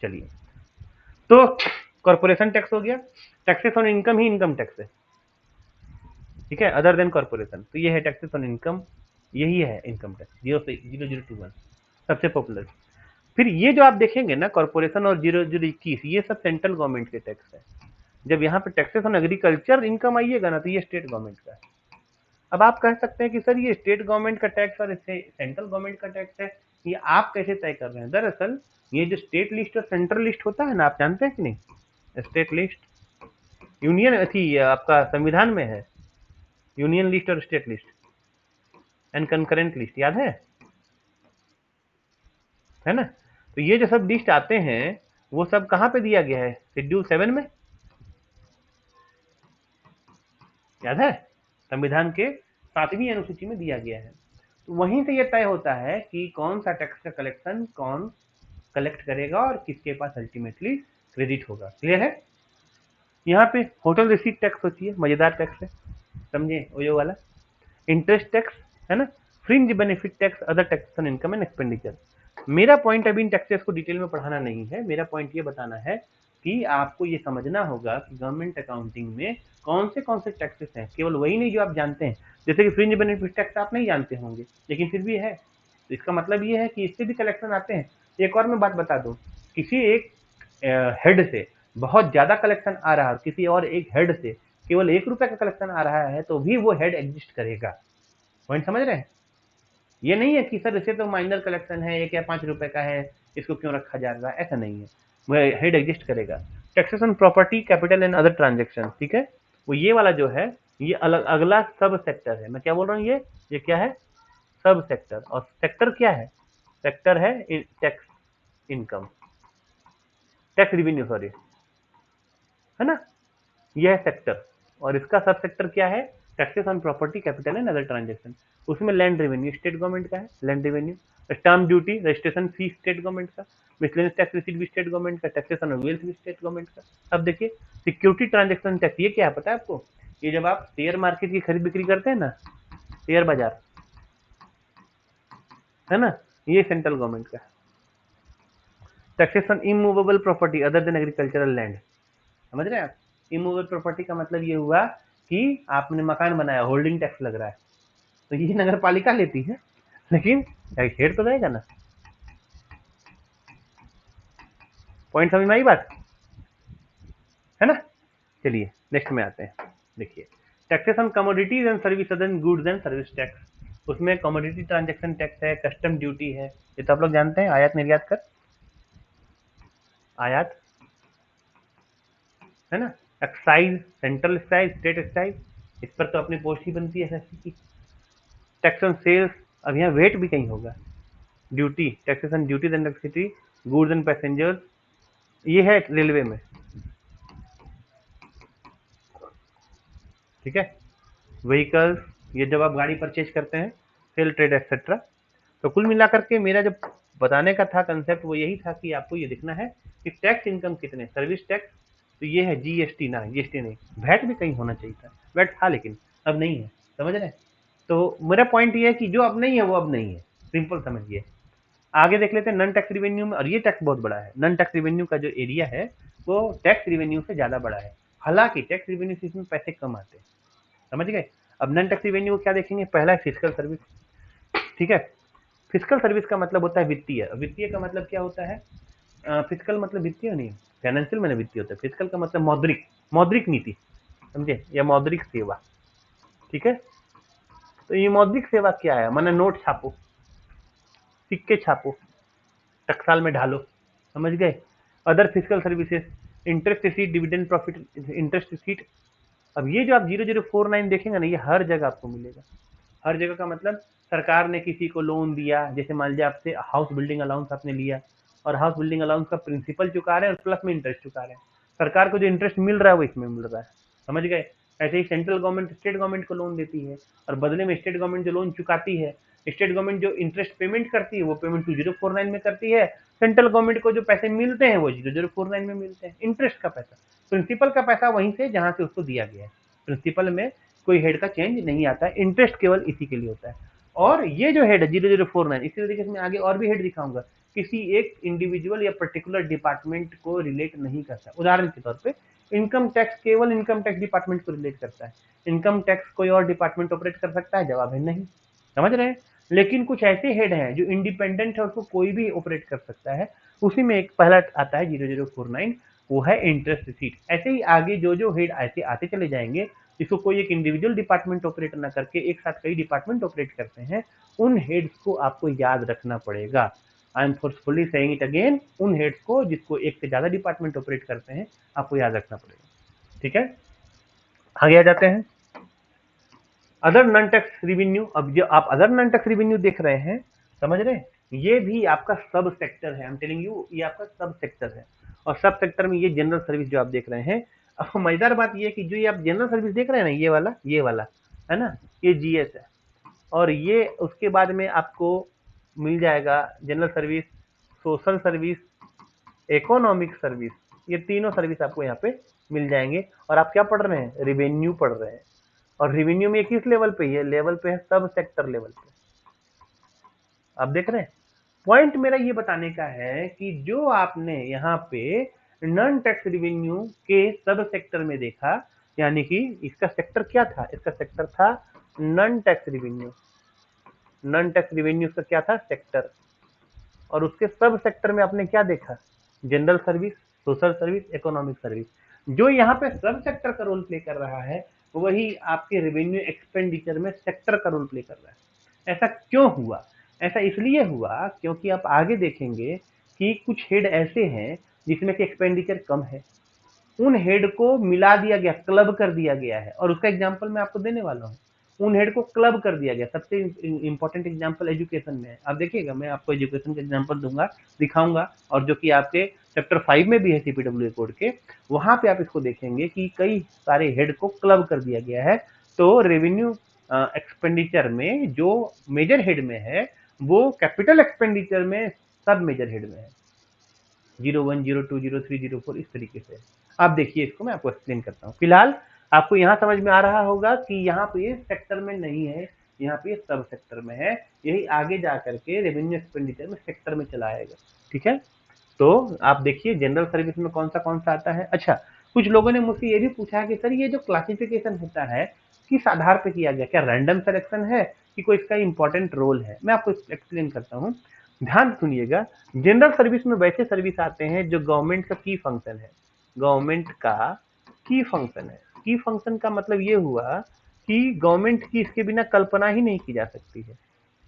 चलिए, तो कॉर्पोरेशन टैक्स हो गया। Taxes on income he income tax है, ठीक है, अदर देन कॉर्पोरेशन। तो ये है टैक्सेस ऑन इनकम, यही है इनकम टैक्स 0021 सबसे पॉपुलर। फिर ये जो आप देखेंगे ना कॉर्पोरेशन और 0021, ये सब सेंट्रल गवर्नमेंट के टैक्स है। जब यहाँ पे टैक्सेस ऑन एग्रीकल्चर इनकम आइएगा ना, तो ये स्टेट गवर्नमेंट का है। अब आप कह सकते हैं कि सर ये स्टेट गवर्नमेंट का टैक्स और सेंट्रल गवर्नमेंट का टैक्स है, ये आप कैसे तय कर रहे हैं? दरअसल ये जो स्टेट लिस्ट और सेंट्रल लिस्ट होता है ना, आप जानते हैं कि नहीं? स्टेट लिस्ट यूनियन थी आपका संविधान में है, यूनियन लिस्ट और state list and concurrent list, याद है ना? तो ये जो सब लिस्ट आते हैं वो सब कहाँ पे दिया गया है? शेड्यूल 7 में, याद है? संविधान के 7वीं अनुसूची में दिया गया है। तो वहीं से ये तय होता है कि कौन सा टैक्स का कलेक्शन कौन कलेक्ट करेगा और किसके पास अल्टीमेटली क्रेडिट होगा। क्लियर है? यहाँ पे होटल रिसीट टैक्स होती है, मजेदार टैक्स है, समझे? वो वाला इंटरेस्ट टैक्स है ना, fringe benefit tax, other tax on income and expenditure. मेरा पॉइंट अभी इन टैक्सेस को डिटेल में पढ़ाना नहीं है, मेरा पॉइंट ये बताना है कि आपको ये समझना होगा कि गवर्नमेंट अकाउंटिंग में कौन से टैक्सेस हैं, केवल वही नहीं जो आप जानते हैं। जैसे कि फ्रिंज बेनिफिट टैक्स आप नहीं जानते होंगे, लेकिन फिर भी है, तो इसका मतलब ये है कि इससे भी कलेक्शन आते हैं। एक और मैं बात बता दूं, किसी एक हेड से बहुत ज्यादा कलेक्शन आ रहा है, किसी और एक हेड से केवल 1 रुपए का कलेक्शन आ रहा है, तो भी वो हेड एग्जिस्ट करेगा। पॉइंट समझ रहे हैं? ये नहीं है कि सर इसे तो माइनर कलेक्शन है, 1 या 5 रुपए का है, इसको क्यों रखा जा रहा है, ऐसा नहीं है, वो हेड एग्जिस्ट करेगा। Taxation property capital and other transaction, ठीक है, वो ये वाला जो है, ये अलग अगला सब सेक्टर है। मैं क्या बोल रहा हूँ, ये क्या है? सब सेक्टर। और सेक्टर क्या है? सेक्टर है tax income, tax revenue, sorry, है ना? यह है सेक्टर। और इसका सब सेक्टर क्या है? Taxes on property capital and other transaction. उसमें लैंड रेवेन्यू स्टेट गवर्नमेंट का है, land revenue, stamp duty, registration fee state government का, मिसलेनियस टैक्स रिसीट भी स्टेट गवर्नमेंट का, टैक्सेस ऑन वेल्थ भी स्टेट गवर्नमेंट का। अब देखिए सिक्योरिटी ट्रांजेक्शन टैक्स, ये क्या है पता है आपको? ये जब आप शेयर मार्केट की खरीद बिक्री करते हैं ना, शेयर बाजार, है ना, ये सेंट्रल गवर्नमेंट का। Taxes on immovable property other than agricultural land, समझ रहे हैं आप? इमूवेबल प्रॉपर्टी का मतलब ये हुआ कि आपने मकान बनाया, होल्डिंग टैक्स लग रहा है, तो ये नगर पालिका लेती है, लेकिन हेड तो रहेगा ना। पॉइंट समझ में आई बात, है ना? चलिए नेक्स्ट में आते हैं। देखिए taxes on commodities and service other than goods and service tax, उसमें कमोडिटी ट्रांजेक्शन टैक्स है, कस्टम ड्यूटी है, ये तो आप लोग जानते हैं, आयात निर्यात कर, आयात, है ना, excise, central excise, state excise, इस पर तो अपनी पोस्ट ही बनती है एसएससी की। टैक्स ऑन सेल्स, अब यहाँ वेट भी कहीं होगा, duty, taxes on duties and electricity, goods and passengers, ये है रेलवे में, ठीक है, व्हीकल्स, ये जब आप गाड़ी परचेज करते हैं, सेल ट्रेड एक्सेट्रा। तो कुल मिलाकर के मेरा जब बताने का था कंसेप्ट वो यही था कि आपको ये दिखना है कि टैक्स इनकम कितने, सर्विस टैक्स, तो ये है जीएसटी, ना जीएसटी नहीं, वैट भी कहीं होना चाहिए था, वैट था लेकिन अब नहीं है, समझ रहे हैं? तो मेरा पॉइंट ये है कि जो अब नहीं है वो अब नहीं है, सिंपल समझिए। आगे देख लेते हैं नन टैक्स रिवेन्यू में, और ये टैक्स बहुत बड़ा है, नन टैक्स रिवेन्यू का जो एरिया है वो टैक्स रिवेन्यू से ज्यादा बड़ा है, हालांकि टैक्स रिवेन्यू से इसमें पैसे कम आते हैं, समझ गए? अब नन टैक्स रिवेन्यू को क्या देखेंगे? पहला है फिजिकल सर्विस, ठीक है, फिजिकल सर्विस का मतलब होता है वित्तीय, वित्तीय का मतलब क्या होता है? फिजिकल मतलब वित्तीय नहीं, फाइनेंशियल मैंने वित्तीय होता है, फिजिकल का मतलब मौद्रिक, मौद्रिक नीति, समझे, या मौद्रिक सेवा, ठीक है। तो ये मौद्रिक सेवा क्या है? माने नोट छापो, सिक्के छापो, टकसाल में ढालो, समझ गए? Other physical services, interest receipt, dividend profit, interest receipt. अब ये जो आप 0049 देखेंगे ना, ये हर जगह आपको मिलेगा, हर जगह का मतलब सरकार ने किसी को लोन दिया, जैसे मान लीजिए आपसे हाउस बिल्डिंग अलाउंस आपने लिया और हाउस बिल्डिंग अलाउंस का प्रिंसिपल चुका रहे हैं और प्लस में इंटरेस्ट चुका रहे हैं, सरकार को जो इंटरेस्ट मिल रहा है वो इसमें मिल रहा है, समझ गए। ऐसे ही सेंट्रल गवर्नमेंट स्टेट गवर्नमेंट को लोन देती है और बदले में स्टेट गवर्नमेंट जो लोन चुकाती है, स्टेट गवर्नमेंट जो इंटरेस्ट पेमेंट करती है वो पेमेंट 2049 में करती है, सेंट्रल गवर्नमेंट को जो पैसे मिलते हैं वो 0049 में मिलते हैं, इंटरेस्ट का पैसा। प्रिंसिपल का पैसा वहीं से जहां से उसको दिया गया है, प्रिंसिपल में कोई हेड का चेंज नहीं आता है, इंटरेस्ट केवल इसी के लिए होता है। और ये जो हेड है 0049, इसी तरीके से मैं आगे और भी हेड दिखाऊंगा, किसी एक इंडिविजुअल या पर्टिकुलर डिपार्टमेंट को रिलेट नहीं करता। उदाहरण के तौर पे इनकम टैक्स केवल इनकम टैक्स डिपार्टमेंट को रिलेट करता है, इनकम टैक्स कोई और डिपार्टमेंट ऑपरेट कर सकता है? जवाब है नहीं, समझ रहे हैं। लेकिन कुछ ऐसे हेड हैं जो इंडिपेंडेंट है, उसको कोई भी ऑपरेट कर सकता है, उसी में एक पहला आता है 0049, वो है इंटरेस्ट रिसीट। ऐसे ही आगे जो जो हेड ऐसे आते चले जाएंगे, जिसको कोई एक इंडिविजुअल डिपार्टमेंट ऑपरेट ना करके एक साथ कई डिपार्टमेंट ऑपरेट करते हैं, उन हेड्स को आपको याद रखना पड़ेगा। I am forcefully saying it again, उन हेड्स को जिसको एक से ज्यादा डिपार्टमेंट ऑपरेट करते हैं आपको याद रखना पड़ेगा, ठीक है। आगे आ जाते हैं अदर नॉन टैक्स रिवेन्यू। अब जो आप अदर नॉन टैक्स रिवेन्यू देख रहे हैं, समझ रहे हैं, ये भी आपका सब सेक्टर है। आई एम टेलिंग यू, ये आपका सब सेक्टर है और सब सेक्टर में ये जनरल सर्विस जो आप देख रहे हैं। अब मजेदार बात ये है कि जो ये आप जनरल सर्विस देख रहे हैं ना, ये वाला है ना, ये जीएस है और ये उसके बाद में आपको मिल जाएगा general service, social service, economic service, ये तीनों सर्विस आपको यहाँ पे मिल जाएंगे। और आप क्या पढ़ रहे हैं? रिवेन्यू पढ़ रहे हैं। और रिवेन्यू में किस लेवल पे है? लेवल पे है सब सेक्टर लेवल पे। आप देख रहे हैं, पॉइंट मेरा ये बताने का है कि जो आपने यहाँ पे नॉन टैक्स रिवेन्यू के सब सेक्टर में देखा, यानी कि इसका सेक्टर क्या था? इसका सेक्टर था non tax revenue. Non tax revenue का क्या था? सेक्टर। और उसके सब सेक्टर में आपने क्या देखा? General service, social service, economic service. जो यहाँ पे सब सेक्टर का रोल प्ले कर रहा है वही आपके रेवेन्यू एक्सपेंडिचर में सेक्टर का रोल प्ले कर रहा है। ऐसा क्यों हुआ? ऐसा इसलिए हुआ क्योंकि आप आगे देखेंगे कि कुछ हेड ऐसे हैं जिसमें कि एक्सपेंडिचर कम है, उन हेड को मिला दिया गया, क्लब कर दिया गया है। और उसका एग्जाम्पल मैं आपको देने वाला हूँ, उन हेड को क्लब कर दिया गया। सबसे इंपॉर्टेंट एग्जाम्पल एजुकेशन में है। आप देखिएगा, मैं आपको एजुकेशन का एग्जाम्पल दूंगा, दिखाऊंगा, और जो कि आपके चैप्टर 5 में भी है सीपीडब्ल्यू कोड के, वहां पे आप इसको देखेंगे कि कई सारे हेड को क्लब कर दिया गया है। तो रेवेन्यू एक्सपेंडिचर में जो मेजर हेड में है वो कैपिटल एक्सपेंडिचर में सब मेजर हेड में है, 01, 02, 03, 04, इस तरीके से। आप देखिए, इसको मैं आपको एक्सप्लेन करता हूँ। फिलहाल आपको यहाँ समझ में आ रहा होगा कि यहाँ पे ये सेक्टर में नहीं है, यहाँ पे सब सेक्टर में है। यही आगे जा करके रेवेन्यू एक्सपेंडिचर में सेक्टर में चला आएगा, ठीक है। तो आप देखिए जनरल सर्विस में कौन सा आता है। अच्छा, कुछ लोगों ने मुझसे ये भी पूछा है कि सर ये जो क्लासिफिकेशन होता है किस आधार पे किया गया, क्या रैंडम सिलेक्शन है कि कोई इसका इंपॉर्टेंट रोल है? मैं आपको एक्सप्लेन करता हूँ, ध्यान सुनिएगा। जनरल सर्विस में वैसे सर्विस आते हैं जो गवर्नमेंट का की फंक्शन है, गवर्नमेंट का की फंक्शन है। की फंक्शन का मतलब ये हुआ कि गवर्नमेंट की इसके बिना कल्पना ही नहीं की जा सकती है,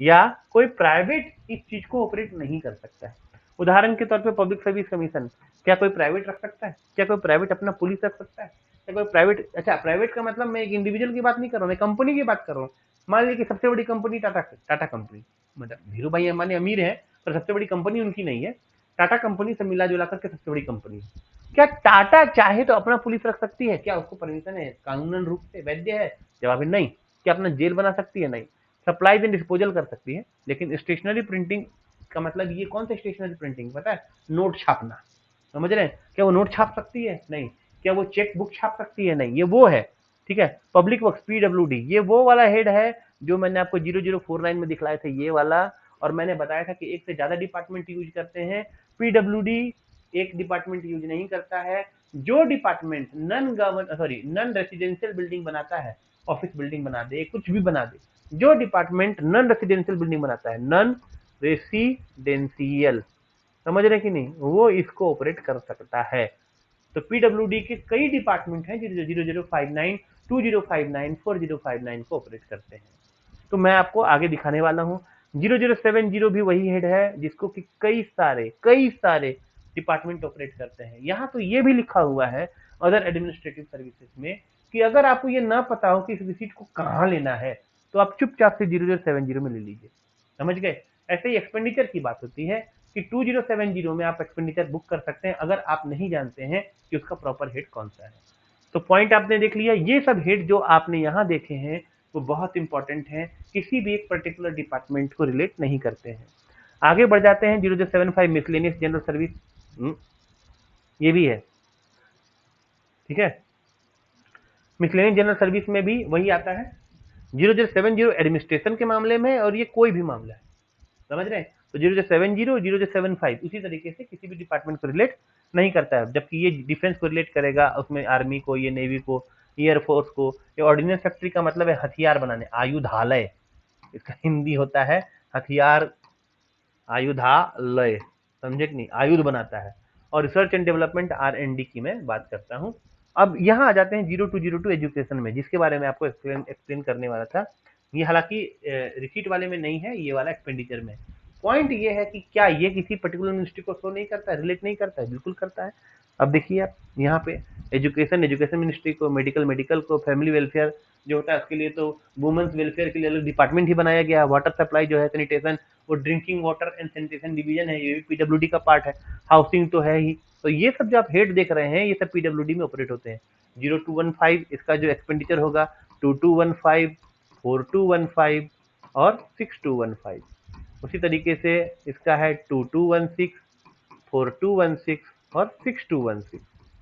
या कोई प्राइवेट इस चीज को ऑपरेट नहीं कर सकता है। उदाहरण के तौर पे पब्लिक सर्विस कमीशन, क्या कोई प्राइवेट रख सकता है? क्या कोई प्राइवेट अपना पुलिस रख सकता है? क्या कोई प्राइवेट, अच्छा प्राइवेट का मतलब मैं एक इंडिविजुअल की बात नहीं कर रहा हूँ, मैं कंपनी की बात कर रहा हूँ। मान लीजिए कि सबसे बड़ी कंपनी टाटा कंपनी, मतलब धीरू भाई अंबानी अमीर है पर सबसे बड़ी कंपनी उनकी नहीं है, टाटा कंपनी से मिला जुला करके सबसे बड़ी कंपनी है। क्या टाटा चाहे तो अपना पुलिस रख सकती है? क्या उसको परमिशन है, कानूनन रूप से वैध है? जवाब है नहीं। क्या अपना जेल बना सकती है? नहीं। सप्लाईज एंड डिस्पोजल कर सकती है, लेकिन स्टेशनरी प्रिंटिंग का मतलब ये कौन सा स्टेशनरी प्रिंटिंग पता है? नोट छापना, समझ रहे हैं? क्या वो नोट छाप सकती है? नहीं। क्या वो चेक बुक छाप सकती है? नहीं। ये वो है, ठीक है। पब्लिक वर्क्स पीडब्ल्यूडी, ये वो वाला हेड है जो मैंने आपको 0049 में दिखलाए थे, ये वाला। और मैंने बताया था कि एक से ज्यादा डिपार्टमेंट यूज करते हैं, पीडब्ल्यूडी एक डिपार्टमेंट यूज नहीं करता है। जो डिपार्टमेंट नॉन रेसिडेंशियल बिल्डिंग बनाता है, ऑफिस बिल्डिंग बना दे, कुछ भी बना दे, जो डिपार्टमेंट नॉन रेसिडेंशियल बिल्डिंग बनाता है, नॉन रेसिडेंशियल, समझ रहे कि नहीं, वो इसको ऑपरेट कर सकता है। तो पीडब्ल्यूडी के कई डिपार्टमेंट हैं जो 0059, 2059, 4059 को ऑपरेट करते हैं। तो मैं आपको आगे दिखाने वाला हूँ। 0070 भी वही हेड है जिसको कि कई सारे डिपार्टमेंट ऑपरेट करते हैं। यहाँ तो ये भी लिखा हुआ है अदर एडमिनिस्ट्रेटिव सर्विसेज में कि अगर आपको ये ना पता हो कि इस रिसीट को कहाँ लेना है, तो आप चुपचाप से 0070 में ले लीजिए, समझ गए। ऐसे ही एक्सपेंडिचर की बात होती है कि 2070 में आप एक्सपेंडिचर बुक कर सकते हैं अगर आप नहीं जानते हैं कि उसका प्रॉपर हेड कौन सा है। तो पॉइंट आपने देख लिया, ये सब हेड जो आपने यहाँ देखे हैं वो बहुत इंपॉर्टेंट हैं, किसी भी एक पर्टिकुलर डिपार्टमेंट को रिलेट नहीं करते हैं। आगे बढ़ जाते हैं 0075 मिसलेनियस जनरल सर्विस, ये भी है, ठीक है। मिसलेनियस जनरल सर्विस में भी वही आता है 0070 एडमिनिस्ट्रेशन के मामले में, और ये कोई भी मामला है, समझ रहे हैं। तो 0070 0075 उसी तरीके से किसी भी डिपार्टमेंट को रिलेट नहीं करता है, जबकि ये डिफेंस को रिलेट करेगा, उसमें आर्मी को, ये नेवी को, एयरफोर्स को। ये ऑर्डिनेंस फैक्ट्री का मतलब है हथियार बनाने, आयुधालय इसका हिंदी होता है, हथियार आयुधालय, समझे कि नहीं, आयुध बनाता है। और रिसर्च एंड डेवलपमेंट R&D की मैं बात करता हूँ। अब यहाँ आ जाते हैं 0202 एजुकेशन में, जिसके बारे में आपको एक्सप्लेन करने वाला था। ये हालांकि रिसीट वाले में नहीं है, ये वाला एक्सपेंडिचर में। पॉइंट ये है कि क्या ये किसी पर्टिकुलर मिनिस्ट्री को शो नहीं करता है, रिलेट नहीं करता है? बिल्कुल करता है। अब देखिए आप यहाँ पे एजुकेशन मिनिस्ट्री को, मेडिकल को, फैमिली वेलफेयर जो होता है उसके लिए तो वुमेन्स वेलफेयर के लिए अलग डिपार्टमेंट ही बनाया गया है। वाटर सप्लाई जो है, सैनिटेशन, वो drinking water and sanitation division है, ये भी पीडब्ल्यूडी का पार्ट है। हाउसिंग तो है ही। तो ये सब जो आप हेड देख रहे हैं ये सब पीडब्ल्यूडी में ऑपरेट होते हैं। 0215 इसका जो एक्सपेंडिचर होगा, 2215, 4215 और 6215। उसी तरीके से इसका है 2216, 4216 और 6216।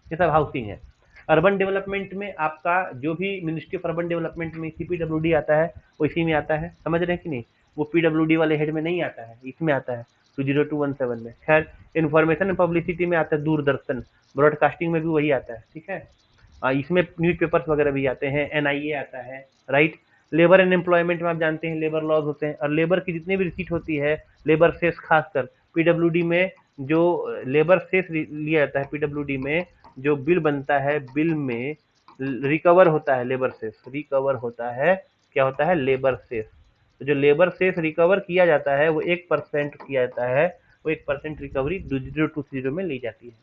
ये सब हाउसिंग है। अर्बन डेवलपमेंट में आपका जो भी मिनिस्ट्री ऑफ अर्बन डेवलपमेंट में सीपीडब्ल्यूडी आता है वो इसी में आता है, समझ रहे हैं कि नहीं। वो पीडब्ल्यूडी वाले हेड में नहीं आता है, इसमें आता है 20217 में। खैर, इन्फॉर्मेशन एंड पब्लिसिटी में आता है दूरदर्शन, ब्रॉडकास्टिंग में भी वही आता है, ठीक है। इसमें न्यूज़पेपर्स वगैरह भी आते हैं, एनआईए आता है, राइट। लेबर एंड एम्प्लॉयमेंट में आप जानते हैं लेबर लॉज होते हैं, और लेबर की जितनी भी रिसीट होती है, लेबर सेस खासकर पीडब्ल्यूडी में जो लेबर सेस लिया जाता है, पीडब्ल्यूडी में जो बिल बनता है, बिल में रिकवर होता है लेबर सेस, रिकवर होता है, क्या होता है, लेबर सेस। तो जो लेबर सेस रिकवर किया जाता है वो 1% किया जाता है, वो 1% रिकवरी 2020 में ली जाती है।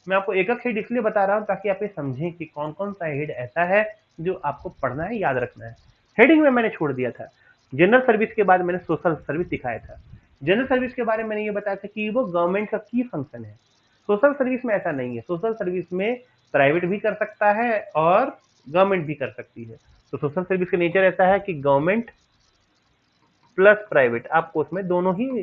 मैं आपको एक एक हेड इसलिए बता रहा हूँ ताकि आप ये समझें कि कौन कौन सा हेड ऐसा है जो आपको पढ़ना है, याद रखना है। हेडिंग में मैंने छोड़ दिया था जनरल सर्विस के बाद मैंने सोशल सर्विस दिखाया था। जनरल सर्विस के बारे में मैंने ये बताया था कि वो गवर्नमेंट का की फंक्शन है। सोशल सर्विस में ऐसा नहीं है, सोशल सर्विस में प्राइवेट भी कर सकता है और गवर्नमेंट भी कर सकती है। तो सोशल सर्विस का नेचर ऐसा है कि गवर्नमेंट प्लस प्राइवेट, आपको उसमें दोनों ही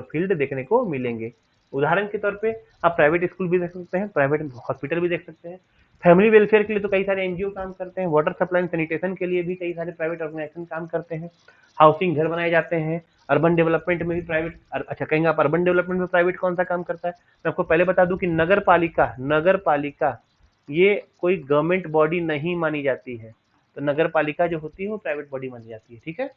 फील्ड देखने को मिलेंगे। उदाहरण के तौर पे आप प्राइवेट स्कूल भी देख सकते हैं, प्राइवेट हॉस्पिटल भी देख सकते हैं। फैमिली वेलफेयर के लिए तो कई सारे एनजीओ काम करते हैं, वाटर सप्लाई एंड सैनिटेशन के लिए भी कई सारे प्राइवेट ऑर्गेनाइजेशन काम करते हैं, हाउसिंग घर बनाए जाते हैं, अर्बन डेवलपमेंट में भी प्राइवेट। अच्छा, कहेंगे आप अर्बन डेवलपमेंट में प्राइवेट कौन सा काम करता है? मैं आपको पहले बता दूं कि नगर पालिका ये कोई गवर्नमेंट बॉडी नहीं मानी जाती है। तो नगर पालिका जो होती है वो प्राइवेट बॉडी मानी जाती है, ठीक है।